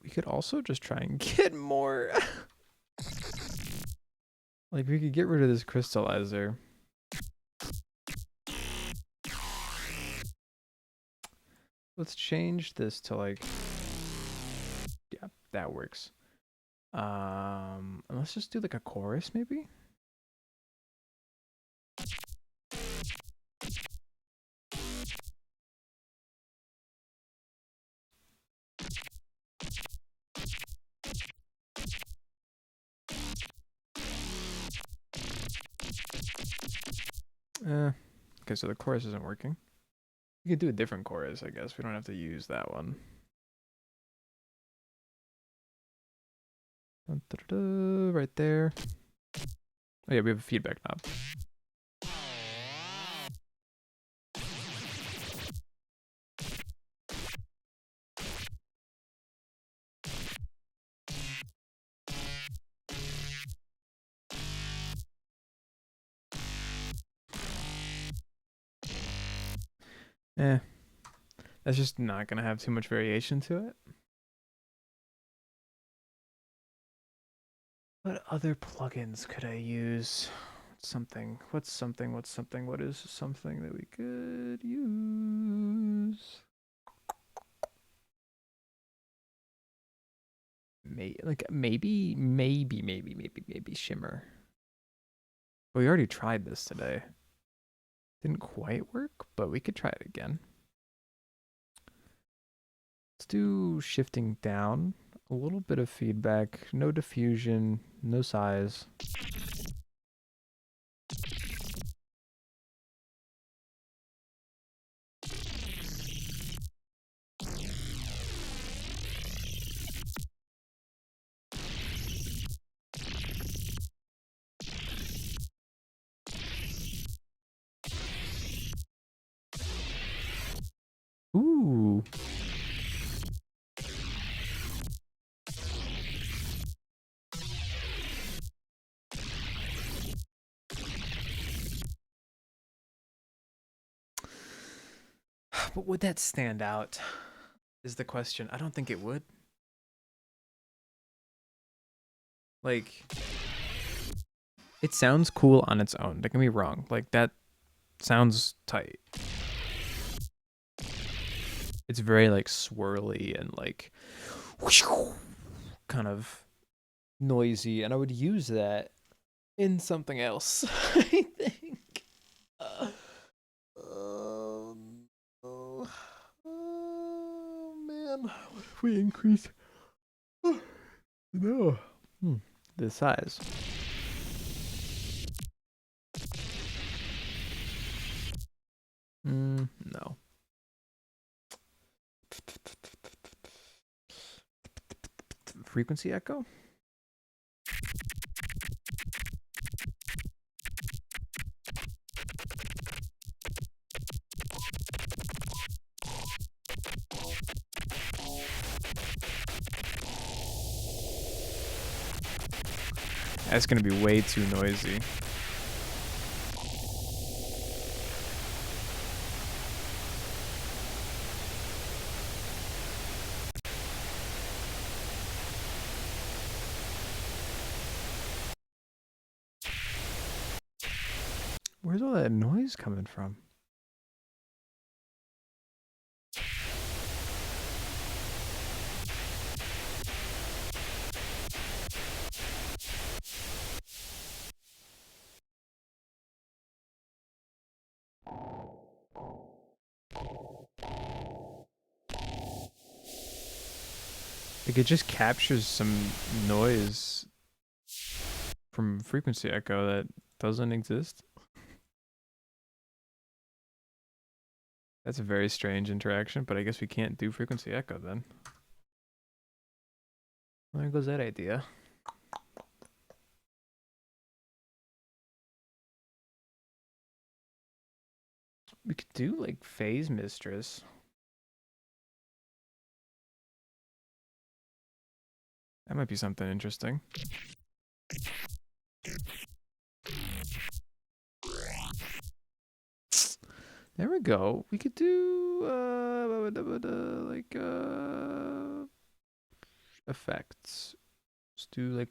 We could also just try and get more. Like, we could get rid of this crystallizer. Let's change this to like, yeah, that works. And let's just do like a chorus maybe. Okay, so the chorus isn't working. We could do a different chorus, I guess. We don't have to use that one. Dun, dun, dun, dun, right there. Oh yeah, we have a feedback knob. That's just not gonna have too much variation to it. What other plugins could I use? What is something that we could use? Maybe Shimmer. But we already tried this today. Didn't quite work, but we could try it again. Let's do shifting down, a little bit of feedback, no diffusion, no size. Ooh. But would that stand out? Is the question. I don't think it would. Like, it sounds cool on its own. Don't get me wrong. Like, that sounds tight. It's very like swirly and like kind of noisy, and I would use that in something else. I think. Oh man, what if we increase? No, the size. No. Frequency echo? That's gonna be way too noisy. Where's all that noise coming from? Like it just captures some noise from frequency echo that doesn't exist. That's a very strange interaction, but I guess we can't do frequency echo then. Well, there goes that idea. We could do like phase mistress. That might be something interesting. There we go. We could do like effects. Let's do like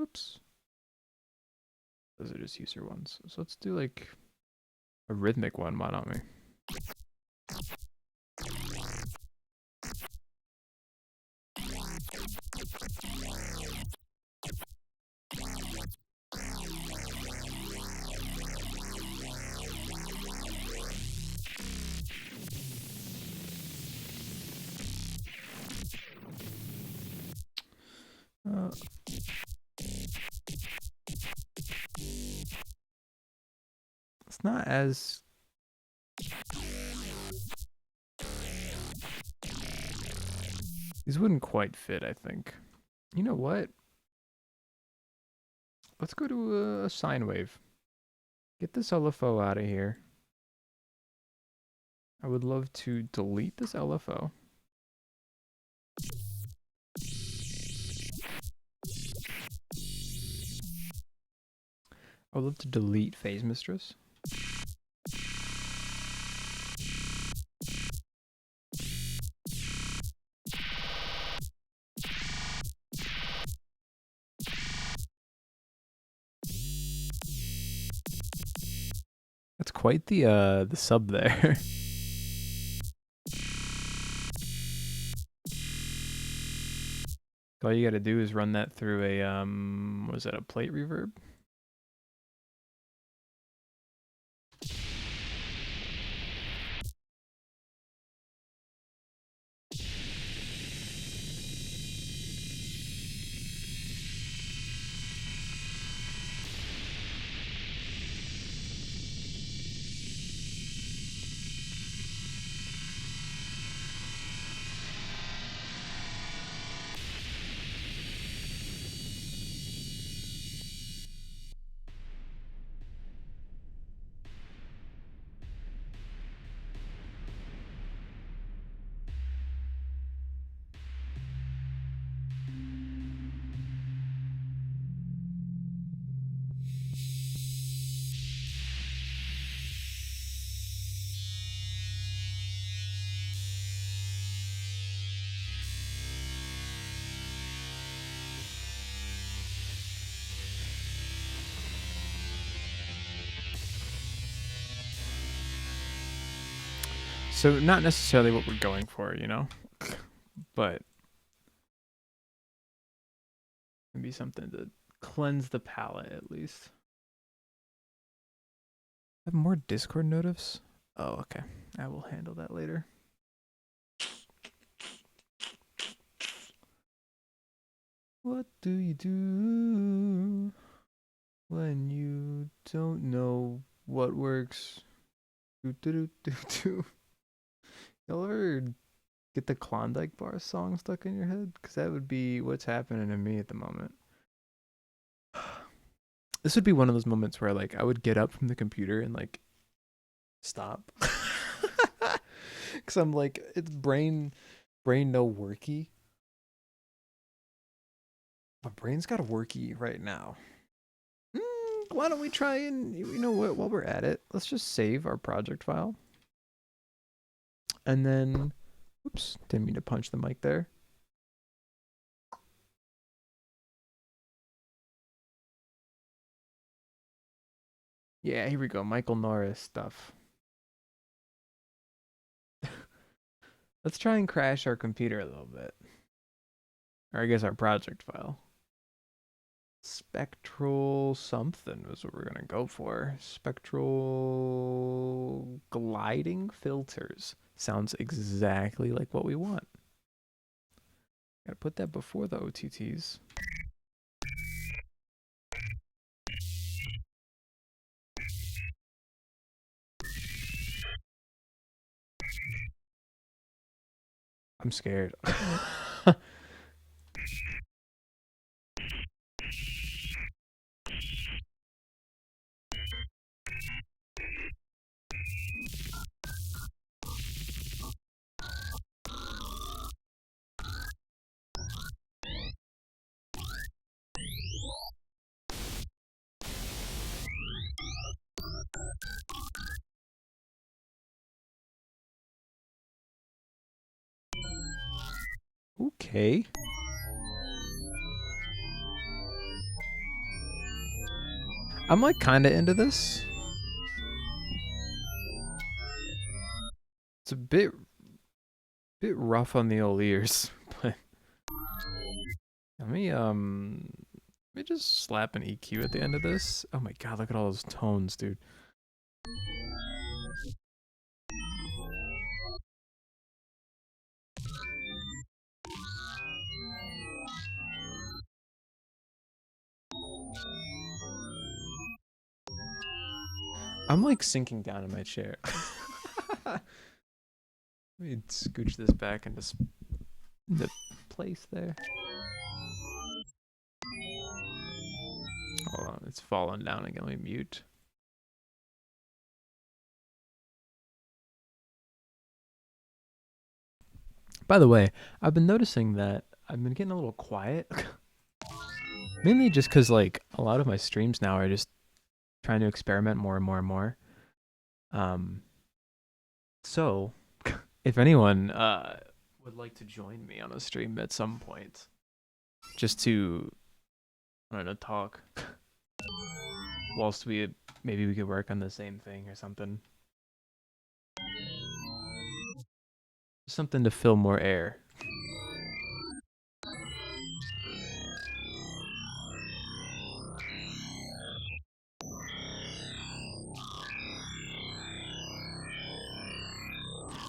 oops. Those are just user ones. So let's do like a rhythmic one, why don't we? It's not as these wouldn't quite fit, I think. You know what? Let's go to a sine wave. Get this LFO out of here. I would love to delete this LFO. I would love to delete phase mistress. That's quite the sub there. All you gotta do is run that through a was that a plate reverb? So not necessarily what we're going for, you know, but maybe something to cleanse the palate at least. Have more Discord notifs? Oh, okay. I will handle that later. What do you do when you don't know what works? Do do do do do. Y'all ever get the Klondike Bar song stuck in your head? Because that would be what's happening to me at the moment. This would be one of those moments where like I would get up from the computer and like stop. Because I'm like, it's brain no worky. My brain's got a worky right now. Why don't we try and, you know what, while we're at it, let's just save our project file. And then, oops, didn't mean to punch the mic there. Yeah, here we go. Michael Norris stuff. Let's try and crash our computer a little bit. Or I guess our project file. spectral something is what we're gonna go for. Spectral gliding filters. Sounds exactly like what we want. Gotta put that before the OTTs. I'm scared. Okay. I'm like kind of into this. It's a bit rough on the old ears, but let me just slap an EQ at the end of this. Oh my god, look at all those tones, dude. I'm like sinking down in my chair. Let me scooch this back into the place there. Hold on, it's falling down again. Let me mute. By the way, I've been noticing that I've been getting a little quiet. Mainly just because like a lot of my streams now are just trying to experiment more and more and more. So if anyone would like to join me on a stream at some point, just to I don't know, talk whilst maybe we could work on the same thing or something. Something to fill more air.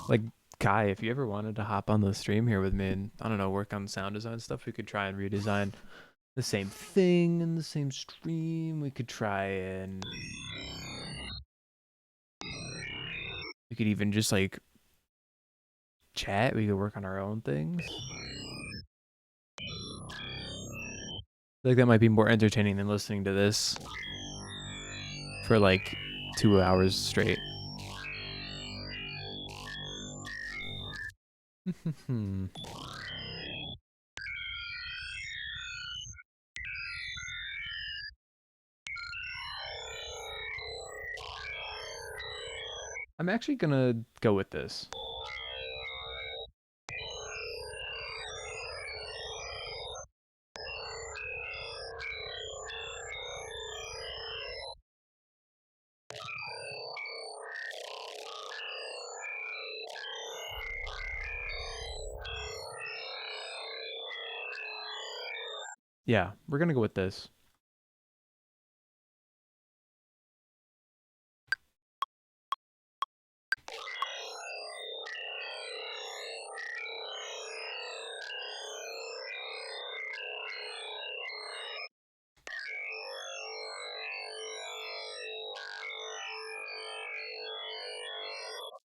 Like, Kai, if you ever wanted to hop on the stream here with me and, I don't know, work on sound design stuff, we could try and redesign the same thing in the same stream. We could try and... We could even just, like, chat. We could work on our own things. I feel like that might be more entertaining than listening to this for, like, 2 hours straight. I'm actually gonna go with this. Yeah, we're gonna go with this.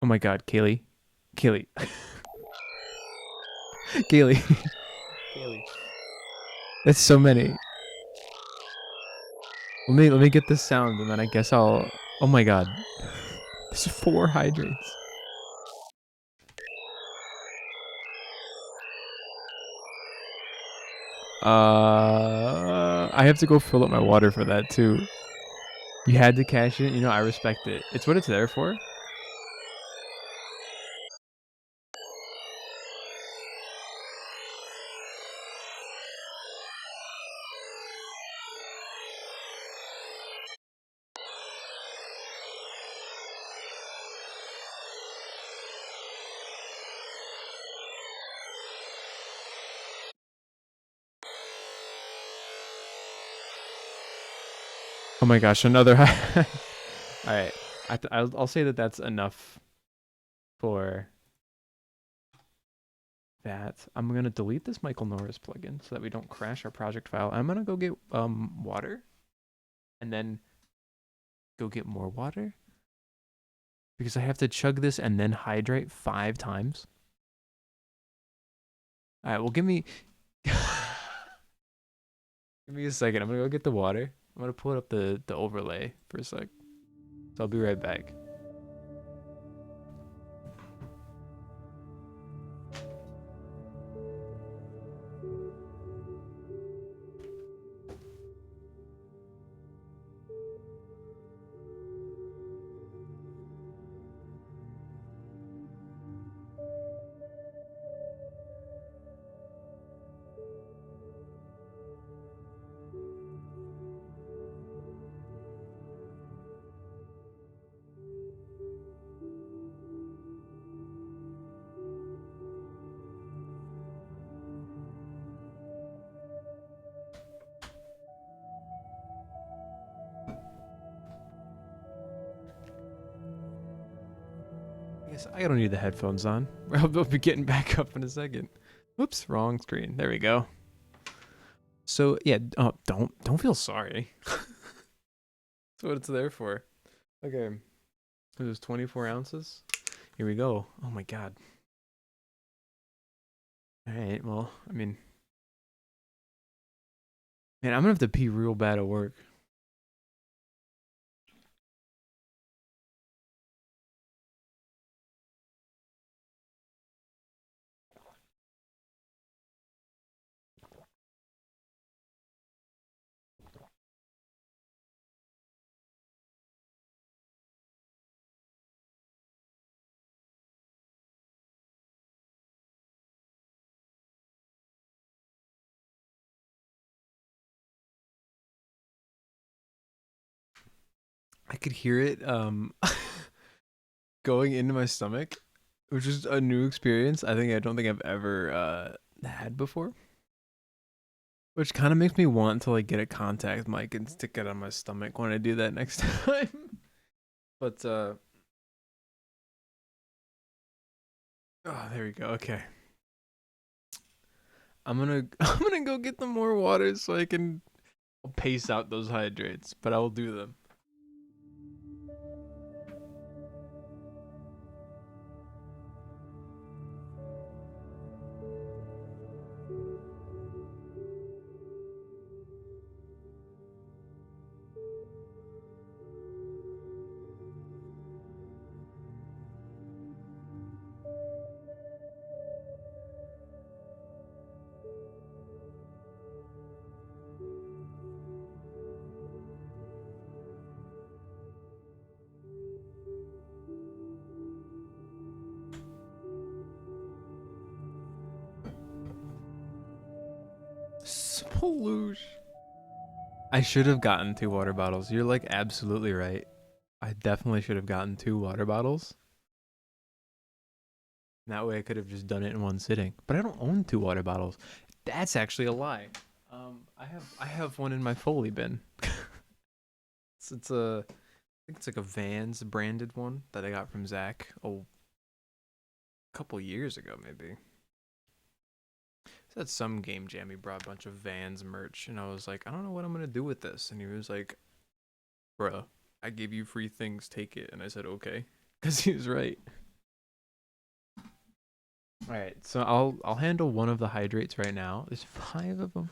Oh my god, Kaylee. Kaylee. Kaylee. Kaylee. That's so many. Let me get this sound and then I guess I'll... Oh my god. There's 4 hydrates. I have to go fill up my water for that too. You had to cash it. You know, I respect it. It's what it's there for. Oh my gosh, another high. All right, I'll say that that's enough for that. I'm gonna delete this Michael Norris plugin so that we don't crash our project file. I'm gonna go get water, and then go get more water because I have to chug this and then hydrate 5 times. All right, well give me give me a second. I'm gonna go get the water. I'm gonna pull up the overlay for a sec. So I'll be right back. I guess I don't need the headphones on. I'll be getting back up in a second. Oops, wrong screen. There we go. So yeah, don't feel sorry. That's what it's there for. Okay, it was 24 ounces. Here we go. Oh my god. All right. Well, I mean, man, I'm gonna have to pee real bad at work. I could hear it going into my stomach, which is a new experience. I don't think I've ever had before. Which kind of makes me want to like get a contact mic and stick it on my stomach when I do that next time. But oh, there we go. Okay. I'm gonna go get them more water so I can pace out those hydrates, but I will do them. Sploosh. I should have gotten 2 water bottles. You're like absolutely right. I definitely should have gotten 2 water bottles. That way I could have just done it in one sitting. But I don't own 2 water bottles. That's actually a lie. I have one in my Foley bin. I think it's like a Vans branded one that I got from Zach a couple years ago maybe. So at some game jam he brought a bunch of Vans merch and I was like, I don't know what I'm gonna do with this. And he was like, bruh, I gave you free things, take it. And I said, okay. Because he was right. Alright, so I'll handle one of the hydrates right now. There's 5 of them.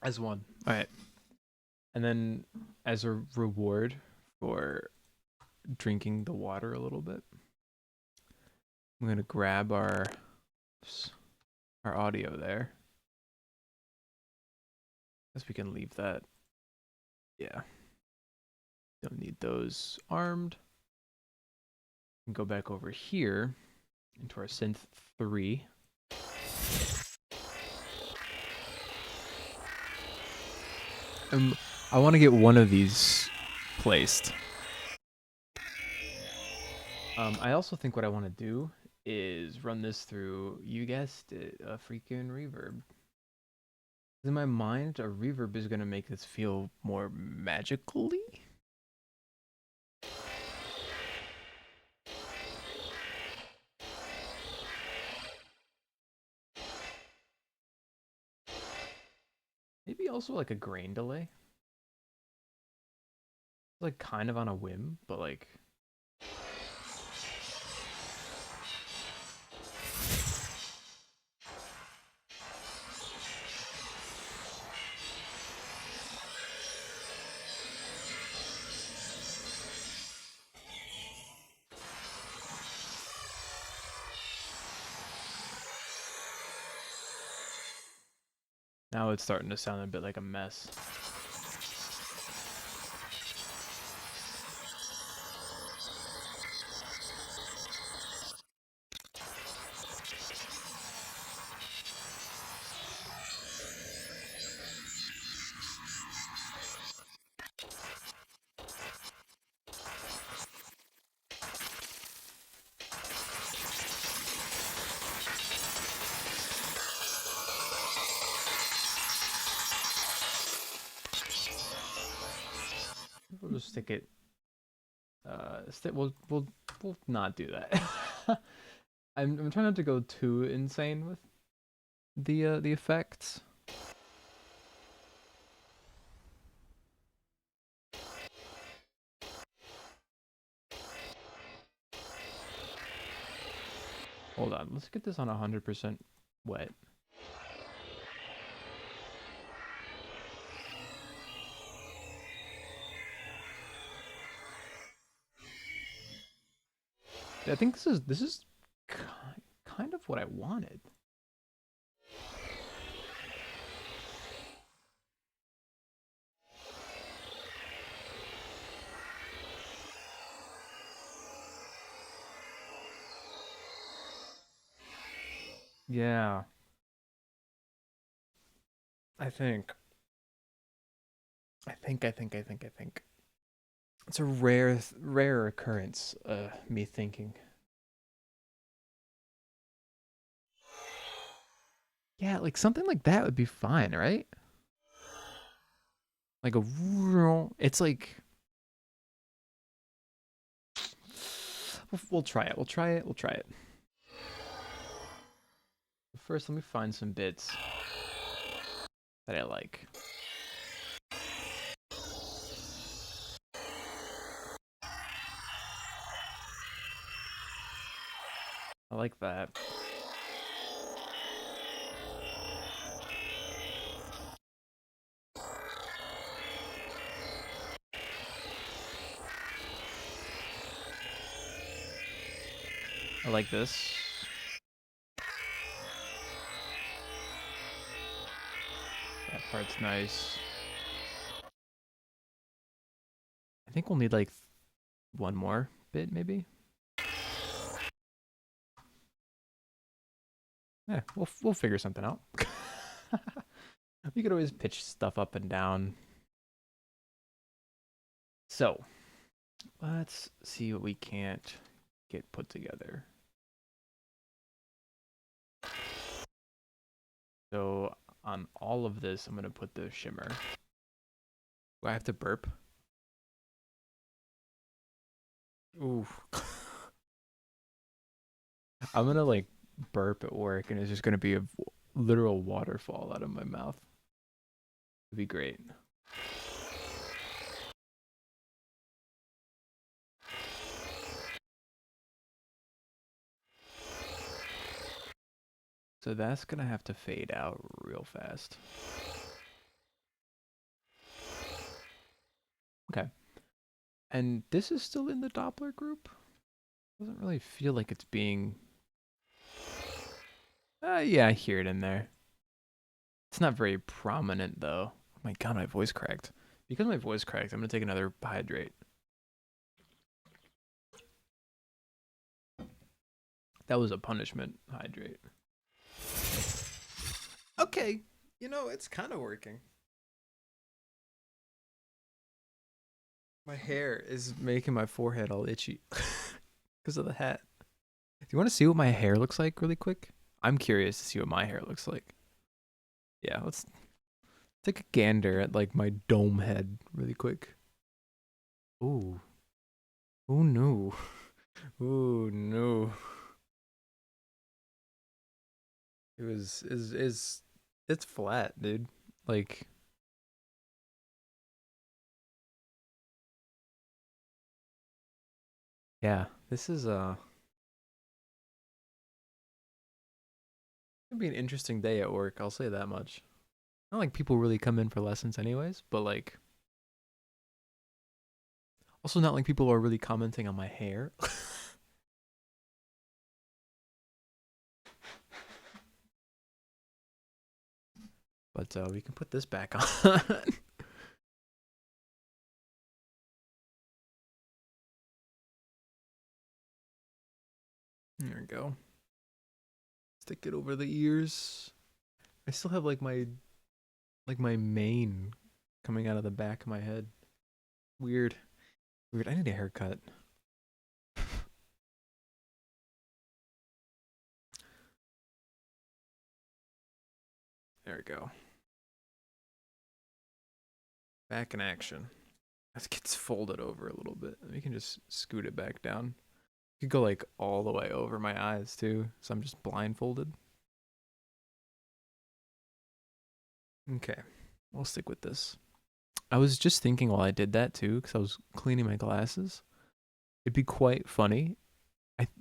As one. Alright. And then as a reward for drinking the water a little bit, I'm gonna grab our audio there. Guess we can leave that. Yeah. Don't need those armed. And go back over here into our synth 3. I want to get one of these placed. I also think what I want to do is run this through, you guessed it, a freaking reverb. In my mind, a reverb is gonna make this feel more magically. Maybe also like a grain delay. Like kind of on a whim, but like now it's starting to sound a bit like a mess. We'll just stick it. We'll not do that. I'm trying not to go too insane with the effects. Hold on, let's get this on 100% wet. I think this is kind of what I wanted. Yeah. I think. It's a rare occurrence, me thinking. Yeah, like something like that would be fine, right? Like a it's like we'll try it. We'll try it. We'll try it. First, let me find some bits that I like. I like that. I like this. That part's nice. I think we'll need like one more bit, maybe. Yeah, we'll figure something out. We could always pitch stuff up and down. So, let's see what we can't get put together. So, on all of this, I'm going to put the shimmer. Do I have to burp? Ooh. I'm going to like burp at work and it's just going to be a literal waterfall out of my mouth. It'd be great. So that's going to have to fade out real fast. Okay. And this is still in the Doppler group? Doesn't really feel like it's being... yeah, I hear it in there. It's not very prominent, though. Oh my god, my voice cracked. Because my voice cracked, I'm going to take another hydrate. That was a punishment hydrate. Okay. You know, it's kind of working. My hair is making my forehead all itchy because of the hat. Do you want to see what my hair looks like really quick? I'm curious to see what my hair looks like. Yeah, let's Take a gander at like my dome head really quick. Ooh. Oh no. Oh no. It was is it's flat, dude. Like yeah, this is gonna be an interesting day at work, I'll say that much. Not like people really come in for lessons anyways, but like also not like people are really commenting on my hair. But we can put this back on. There we go. Stick it over the ears. I still have like my mane coming out of the back of my head. Weird. Weird. I need a haircut. There we go. Back in action. This gets folded over a little bit. We can just scoot it back down. You could go like all the way over my eyes too, so I'm just blindfolded. Okay, we'll stick with this. I was just thinking while I did that too, because I was cleaning my glasses. It'd be quite funny.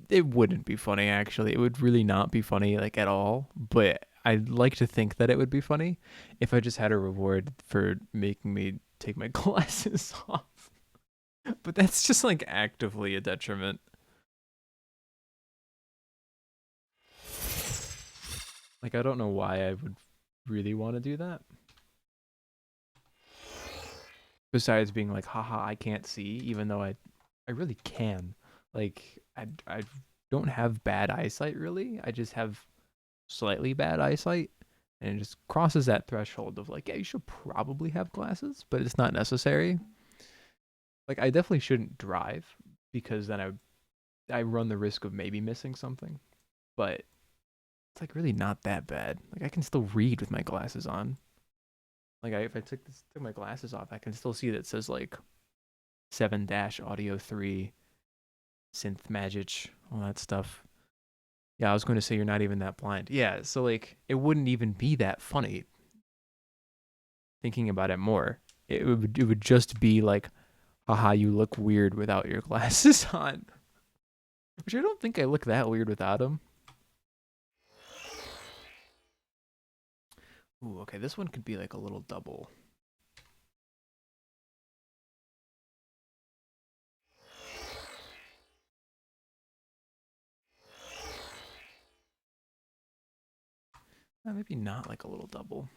It wouldn't be funny actually. It would really not be funny like at all. But I'd like to think that it would be funny if I just had a reward for making me take my glasses off. But that's just like actively a detriment. Like I don't know why I would really want to do that. Besides being like, haha, I can't see, even though I really can. Like I don't have bad eyesight really. I just have slightly bad eyesight, and it just crosses that threshold of like, yeah, you should probably have glasses, but it's not necessary. Like I definitely shouldn't drive because then I run the risk of maybe missing something. But it's like really not that bad. Like I can still read with my glasses on. Like if I took my glasses off, I can still see that it says like 7 dash audio 3 synth magic, all that stuff. Yeah, I was going to say you're not even that blind. Yeah, so like it wouldn't even be that funny thinking about it more. It would just be like, haha, you look weird without your glasses on. Which I don't think I look that weird without them. Ooh, okay, this one could be like a little double. Maybe not like a little double.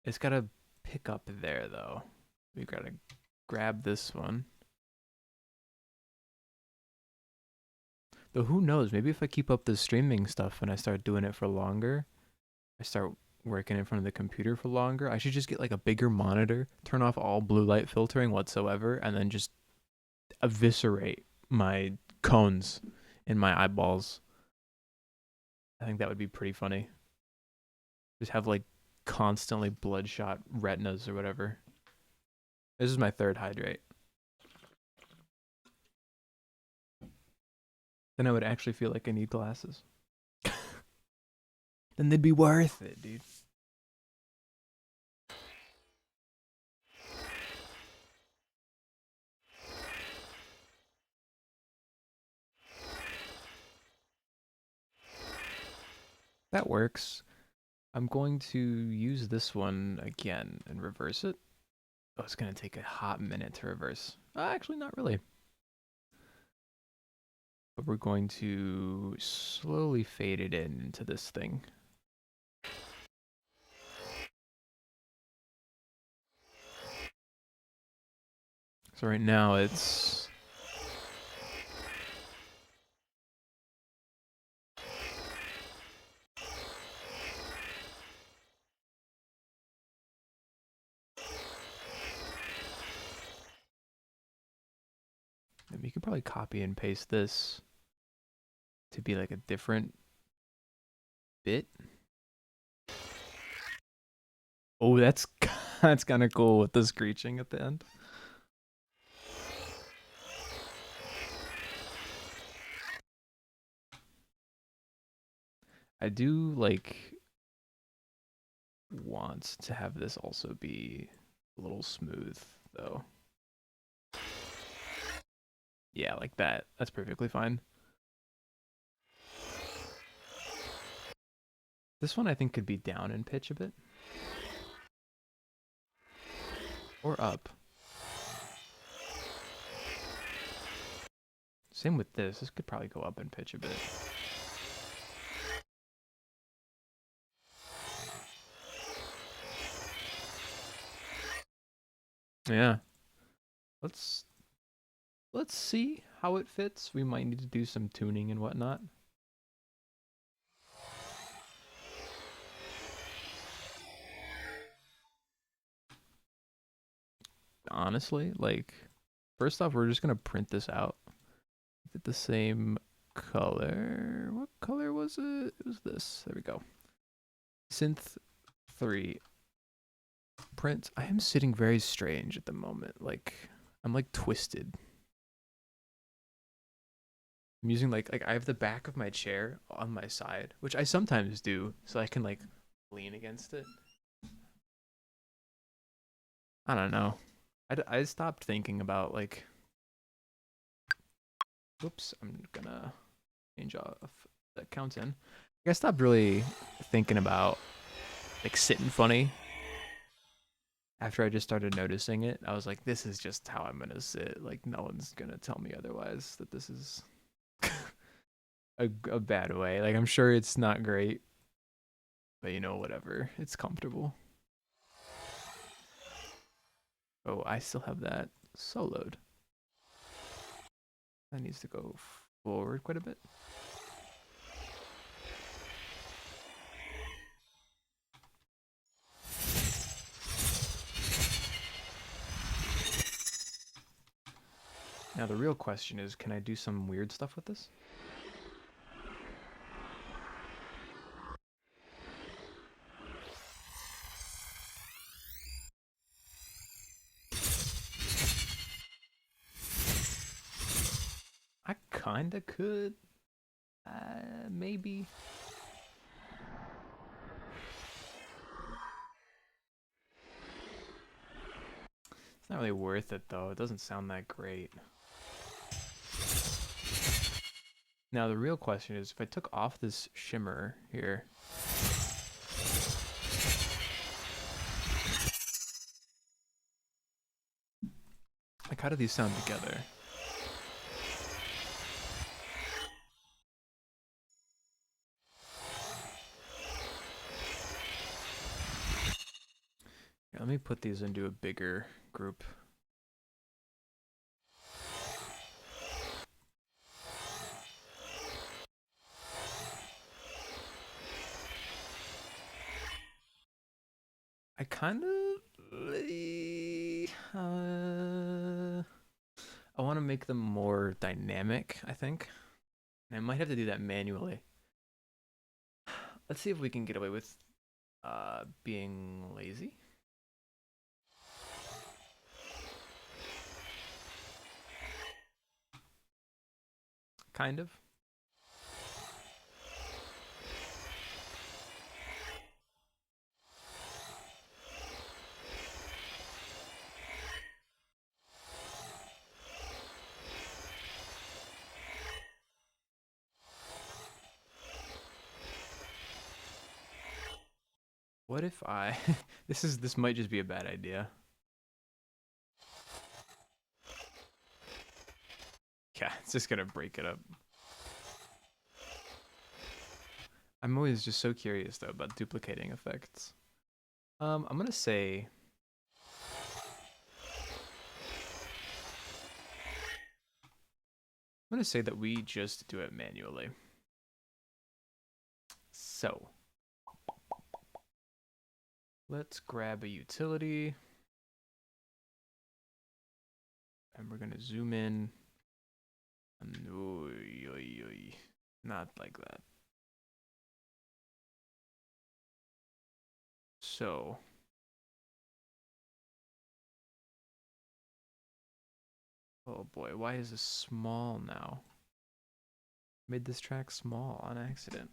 It's gotta pick up there though. We gotta grab this one. Though who knows? Maybe if I keep up the streaming stuff and I start doing it for longer, I start working in front of the computer for longer. I should just get like a bigger monitor, turn off all blue light filtering whatsoever, and then just eviscerate my cones in my eyeballs. I think that would be pretty funny. Just have like constantly bloodshot retinas or whatever. This is my third hydrate. Then I would actually feel like I need glasses. Then they'd be worth it, dude. That works. I'm going to use this one again and reverse it. Oh, it's going to take a hot minute to reverse. Actually, not really. But we're going to slowly fade it in into this thing. So right now it's... We could probably copy and paste this to be like a different bit. Oh, that's that's kind of cool with the screeching at the end. I do like want to have this also be a little smooth though. Yeah, like that. That's perfectly fine. This one I think could be down in pitch a bit. Or up. Same with this. This could probably go up in pitch a bit. Yeah. Let's see how it fits. We might need to do some tuning and whatnot. Honestly, like, first off, we're just gonna print this out. Get the same color. What color was it? It was this. There we go. Synth 3. Print. I am sitting very strange at the moment. Like, I'm like twisted. I'm using like I have the back of my chair on my side, which I sometimes do, so I can like lean against it. I don't know. I stopped thinking about like. Oops, I'm gonna change off that counts in. I stopped really thinking about like sitting funny after I just started noticing it. I was like, this is just how I'm gonna sit. Like no one's gonna tell me otherwise that this is a bad way. Like I'm sure it's not great, but you know, whatever. It's comfortable. Oh, I still have that soloed. That needs to go forward quite a bit. Now the real question is, can I do some weird stuff with this? I kinda could. Maybe. It's not really worth it though. It doesn't sound that great. Now the real question is, if I took off this shimmer here, like how do these sound together? Yeah, let me put these into a bigger group. I kind of I want to make them more dynamic, I think. I might have to do that manually. Let's see if we can get away with being lazy. Kind of. What if I this might just be a bad idea. Yeah, it's just gonna break it up. I'm always just so curious though about duplicating effects. I'm gonna say that we just do it manually. So let's grab a utility and we're gonna zoom in. Not like that. So oh boy, why is this small now? Made this track small on accident.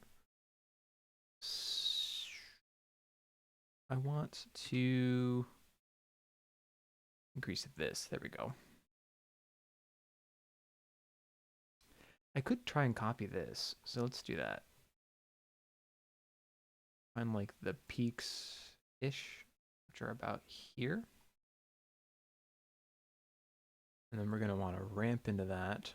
I want to increase this. There we go. I could try and copy this, so let's do that. Find like the peaks-ish, which are about here. And then we're going to want to ramp into that.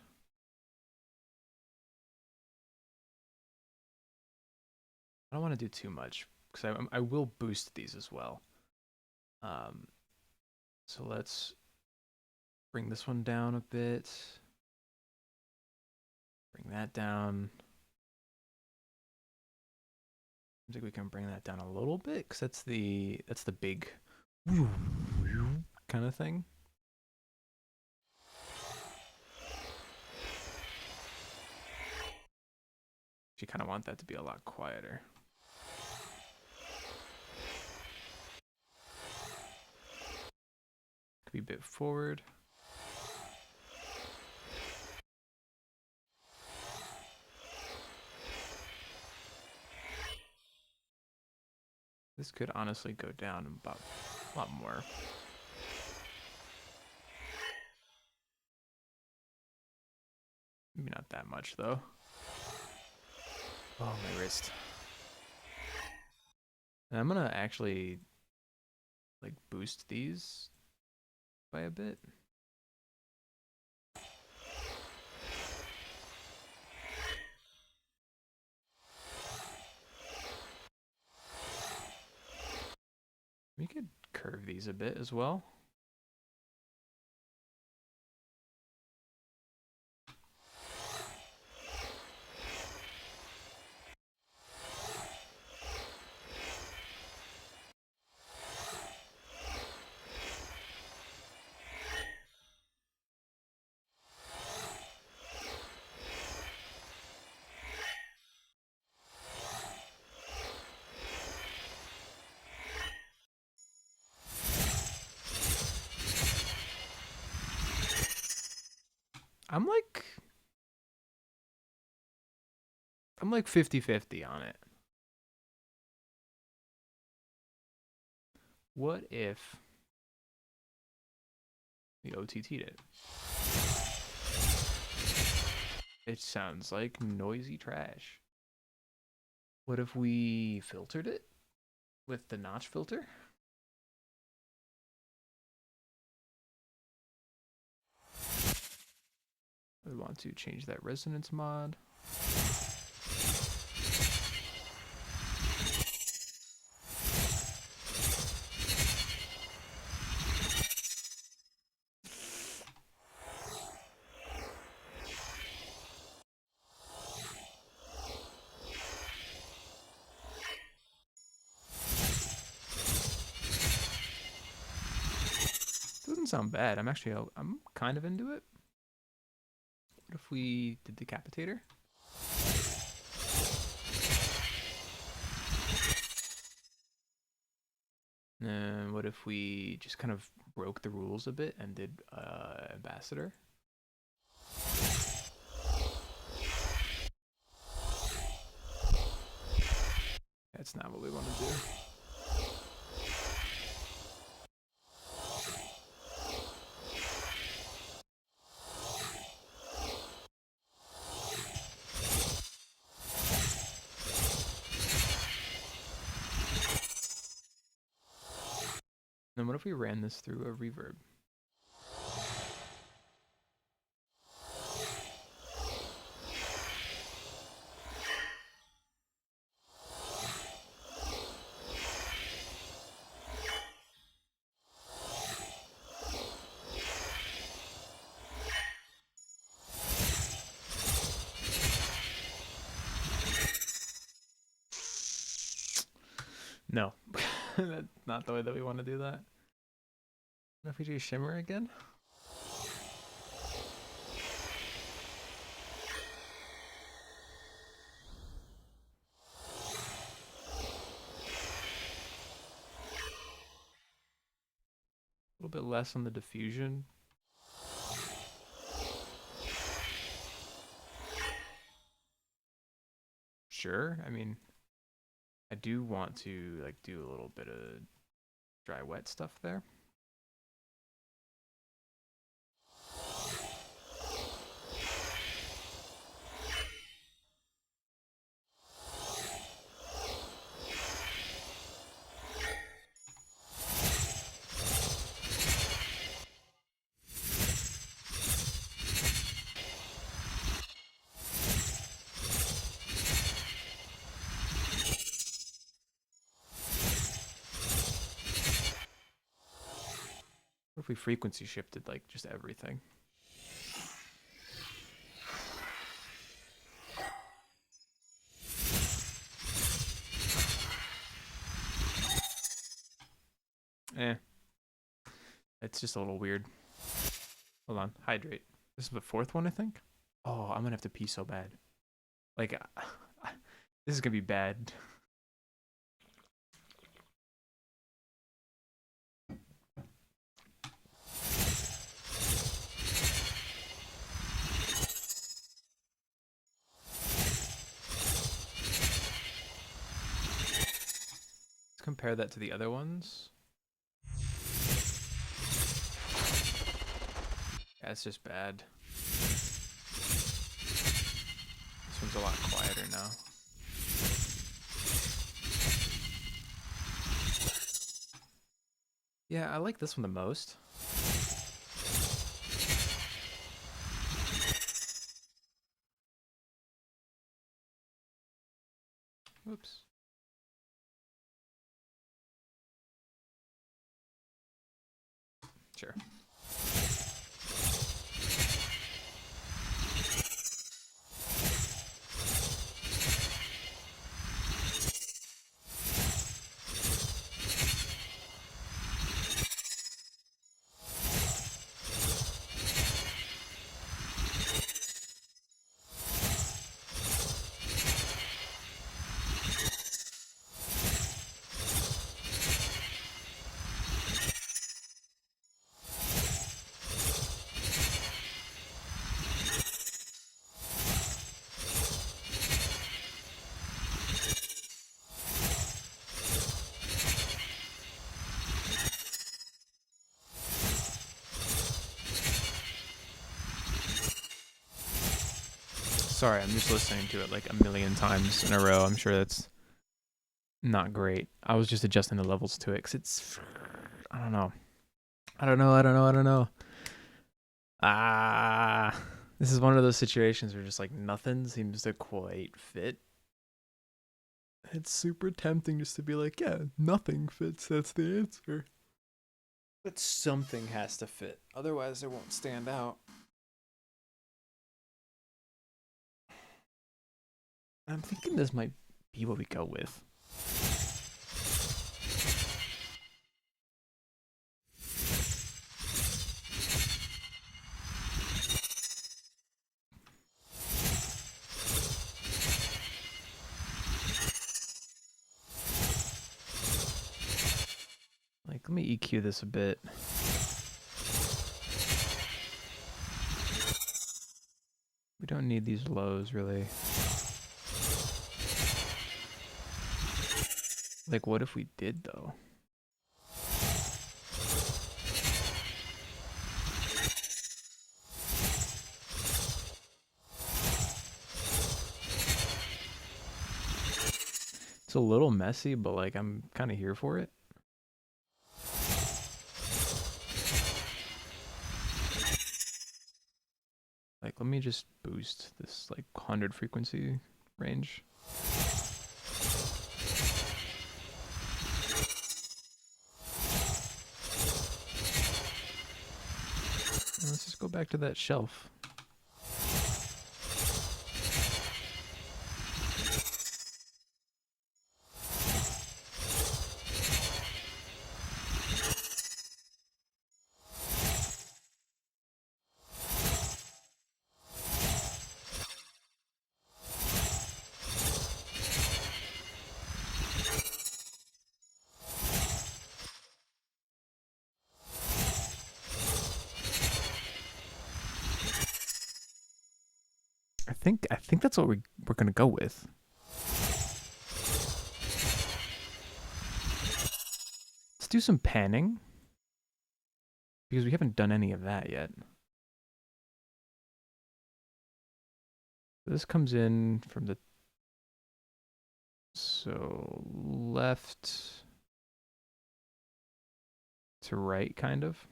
I don't want to do too much because I will boost these as well. So let's bring this one down a bit. Bring that down. I think we can bring that down a little bit because that's the big kind of thing. You kind of want that to be a lot quieter. Could be a bit forward. This could honestly go down about a lot more. Maybe not that much though. Oh, my wrist. And I'm gonna actually like boost these by a bit. We could curve these a bit as well. I'm like 50-50 on it. What if we OTT'd it? It sounds like noisy trash. What if we filtered it with the notch filter? We want to change that resonance mod. Doesn't sound bad. I'm kind of into it. What if we did Decapitator? And what if we just kind of broke the rules a bit and did Ambassador? That's not what we want to do. Then what if we ran this through a reverb? No, that's not the way that we want to do that. What if we do shimmer again? little bit less on the diffusion. Sure, I mean, I do want to like do a little bit of dry wet stuff there. What if we frequency shifted like just everything? It's just a little weird. Hold on, hydrate. This is the fourth one, I think. Oh, I'm gonna have to pee so bad. Like, this is gonna be bad. Let's compare that to the other ones. Yeah, it's just bad. This one's a lot quieter now. Yeah, I like this one the most. Oops. Sure. Sorry, I'm just listening to it like a million times in a row. I'm sure that's not great. I was just adjusting the levels to it because it's... I don't know. This is one of those situations where just like nothing seems to quite fit. It's super tempting just to be like, yeah, nothing fits. That's the answer. But something has to fit. Otherwise, it won't stand out. I'm thinking this might be what we go with. Like, let me EQ this a bit. We don't need these lows, really. Like, what if we did, though? It's a little messy, but, like, I'm kind of here for it. Like, let me just boost this, like, 100 frequency range. Let's just go back to that shelf. I think that's what we're gonna go with. Let's do some panning because we haven't done any of that yet. This comes in from the left to right, kind of.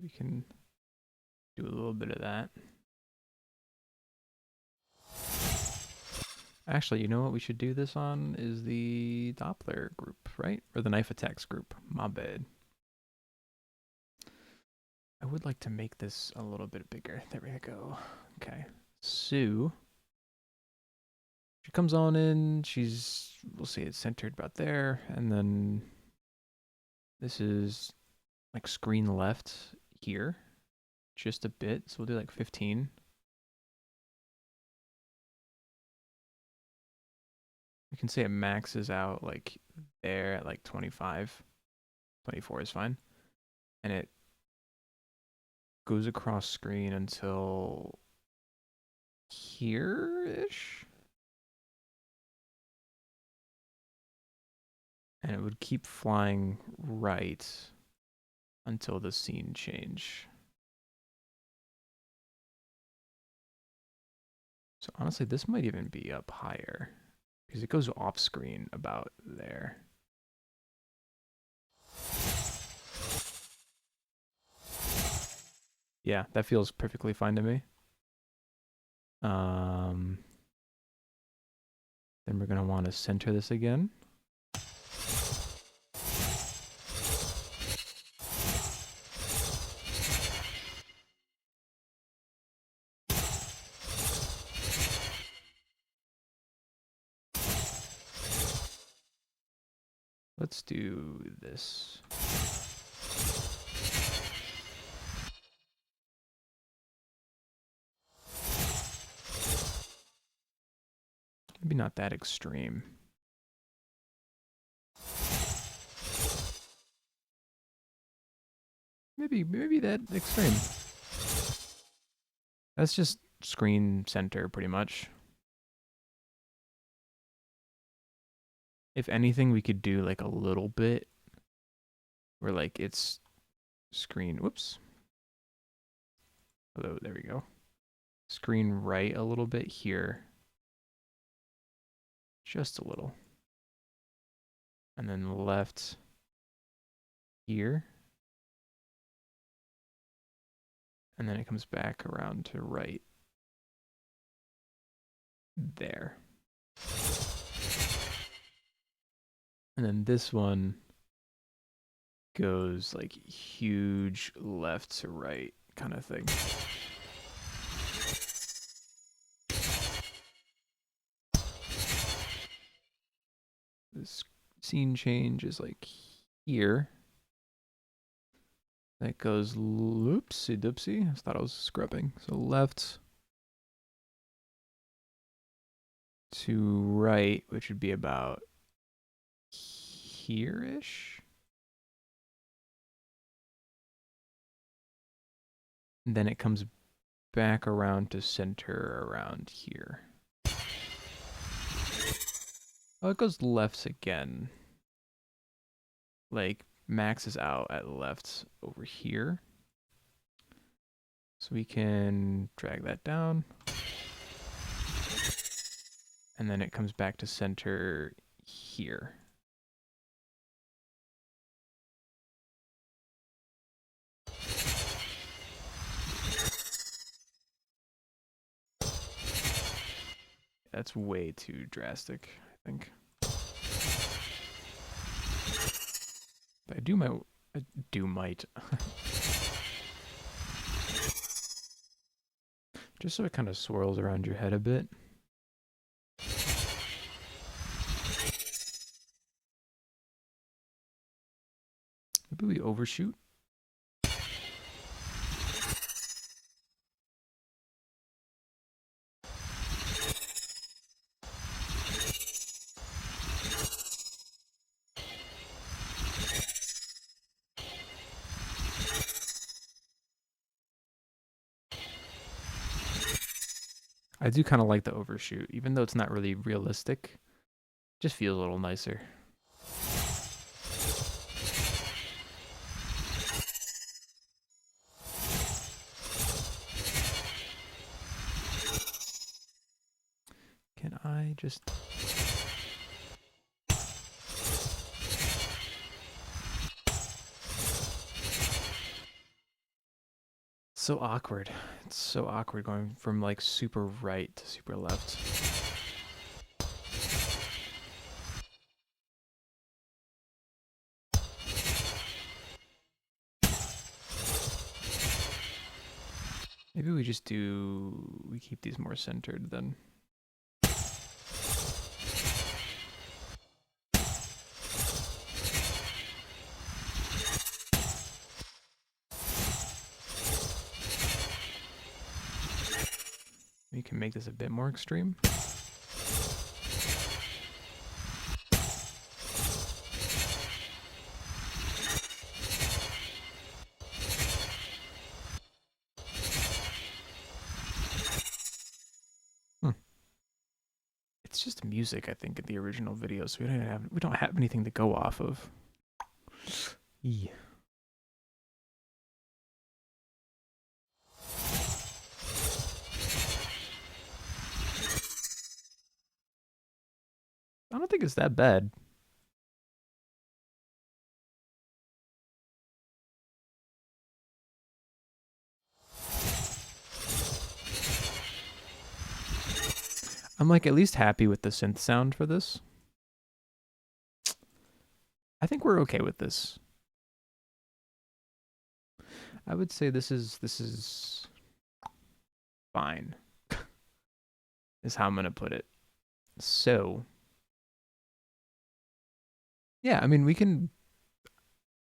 We can do a little bit of that. Actually, you know what we should do this on is the Doppler group, right? Or the knife attacks group. My bad. I would like to make this a little bit bigger. There we go. Okay. Sue. She comes on in. We'll see, it's centered about there. And then this is like screen left here. Just a bit. So we'll do like 15. We can say it maxes out like there at like 25. 24 is fine. And it goes across screen until here-ish. And it would keep flying right until the scene change. So honestly, this might even be up higher because it goes off screen about there. Yeah, that feels perfectly fine to me. Then we're going to want to center this again. Let's do this. Maybe not that extreme. Maybe that extreme. That's just screen center pretty much. If anything, we could do like a little bit where like it's screen, whoops. Hello, there we go. Screen right a little bit here. Just a little. And then left here. And then it comes back around to right there. And then this one goes like huge left to right kind of thing. This scene change is like here. That goes loopsy doopsy. I thought I was scrubbing. So left to right, which would be about here-ish. And then it comes back around to center around here. Oh, it goes left again. Like maxes out at left over here. So we can drag that down. And then it comes back to center here. That's way too drastic, I think. But I do might. Just so it kind of swirls around your head a bit. Maybe we overshoot. I do kind of like the overshoot, even though it's not really realistic. Just feels a little nicer. Can I just... So awkward. It's so awkward going from like super right to super left. Maybe we keep these more centered then. We can make this a bit more extreme. It's just music, I think, in the original video, so we don't have anything to go off of. Yeah. I don't think it's that bad. I'm like at least happy with the synth sound for this. I think we're okay with this. I would say this is fine. Is how I'm gonna put it. So yeah, I mean we can,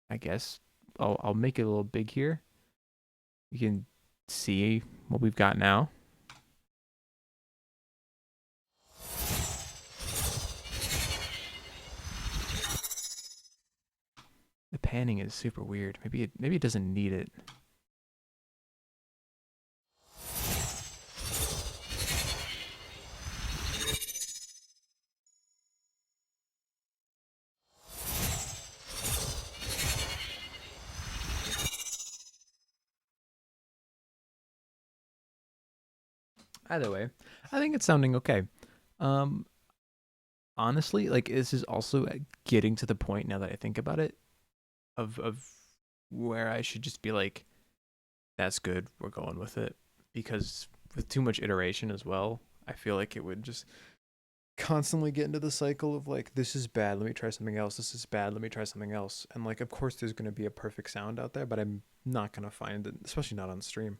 I guess I'll make it a little big here. You can see what we've got now. The panning is super weird. Maybe it doesn't need it. Either way, I think it's sounding okay. Honestly, like this is also getting to the point now that I think about it of where I should just be like, that's good, we're going with it. Because with too much iteration as well, I feel like it would just constantly get into the cycle of like, this is bad, let me try something else. This is bad, let me try something else. And like, of course, there's going to be a perfect sound out there, but I'm not going to find it, especially not on stream.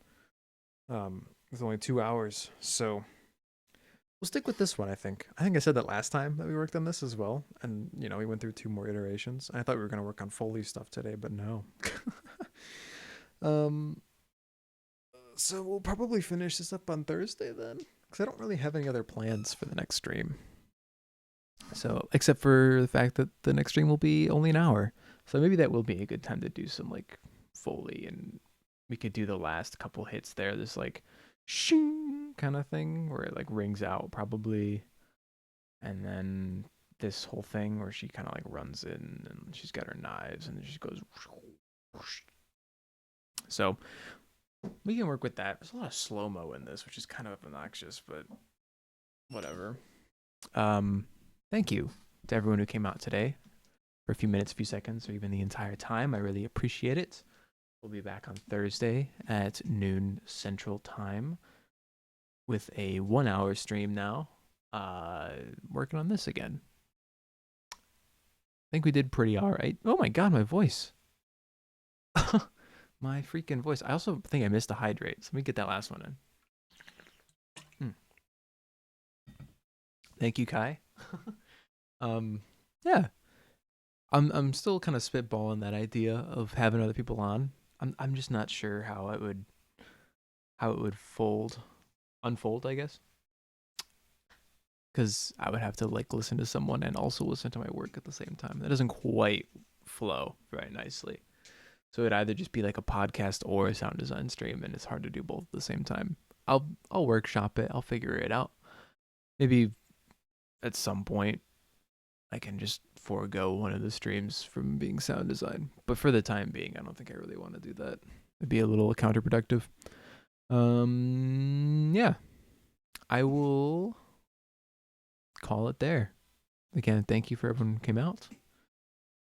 With only 2 hours, so we'll stick with this one. I think I said that last time that we worked on this as well, and you know we went through 2 more iterations. I thought we were going to work on Foley stuff today, but no. So we'll probably finish this up on Thursday then, because I don't really have any other plans for the next stream. So except for the fact that the next stream will be only an hour, so maybe that will be a good time to do some like Foley, and we could do the last couple hits there. This like shing kind of thing where it like rings out probably, and then this whole thing where she kind of like runs in and she's got her knives and then she goes whoosh. So we can work with that. There's a lot of slow-mo in this, which is kind of obnoxious, but whatever. Thank you to everyone who came out today for a few minutes, a few seconds, or even the entire time. I really appreciate it. We'll be back on Thursday at noon Central Time with a 1-hour stream now. Working on this again. I think we did pretty all right. Oh my god, my voice. My freaking voice. I also think I missed a hydrate. So let me get that last one in. Thank you, Kai. Yeah. I'm still kind of spitballing that idea of having other people on. I'm just not sure how it would unfold, I guess. Because I would have to like listen to someone and also listen to my work at the same time. That doesn't quite flow very nicely. So it'd either just be like a podcast or a sound design stream, and it's hard to do both at the same time. I'll workshop it. I'll figure it out. Maybe at some point I can just forego one of the streams from being sound design. But for the time being, I don't think I really want to do that. It'd be a little counterproductive. Yeah. I will call it there. Again, thank you for everyone who came out.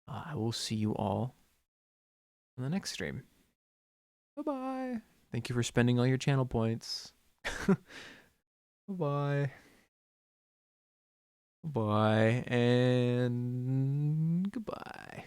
I will see you all on the next stream. Bye-bye. Thank you for spending all your channel points. Bye-bye. Bye and goodbye.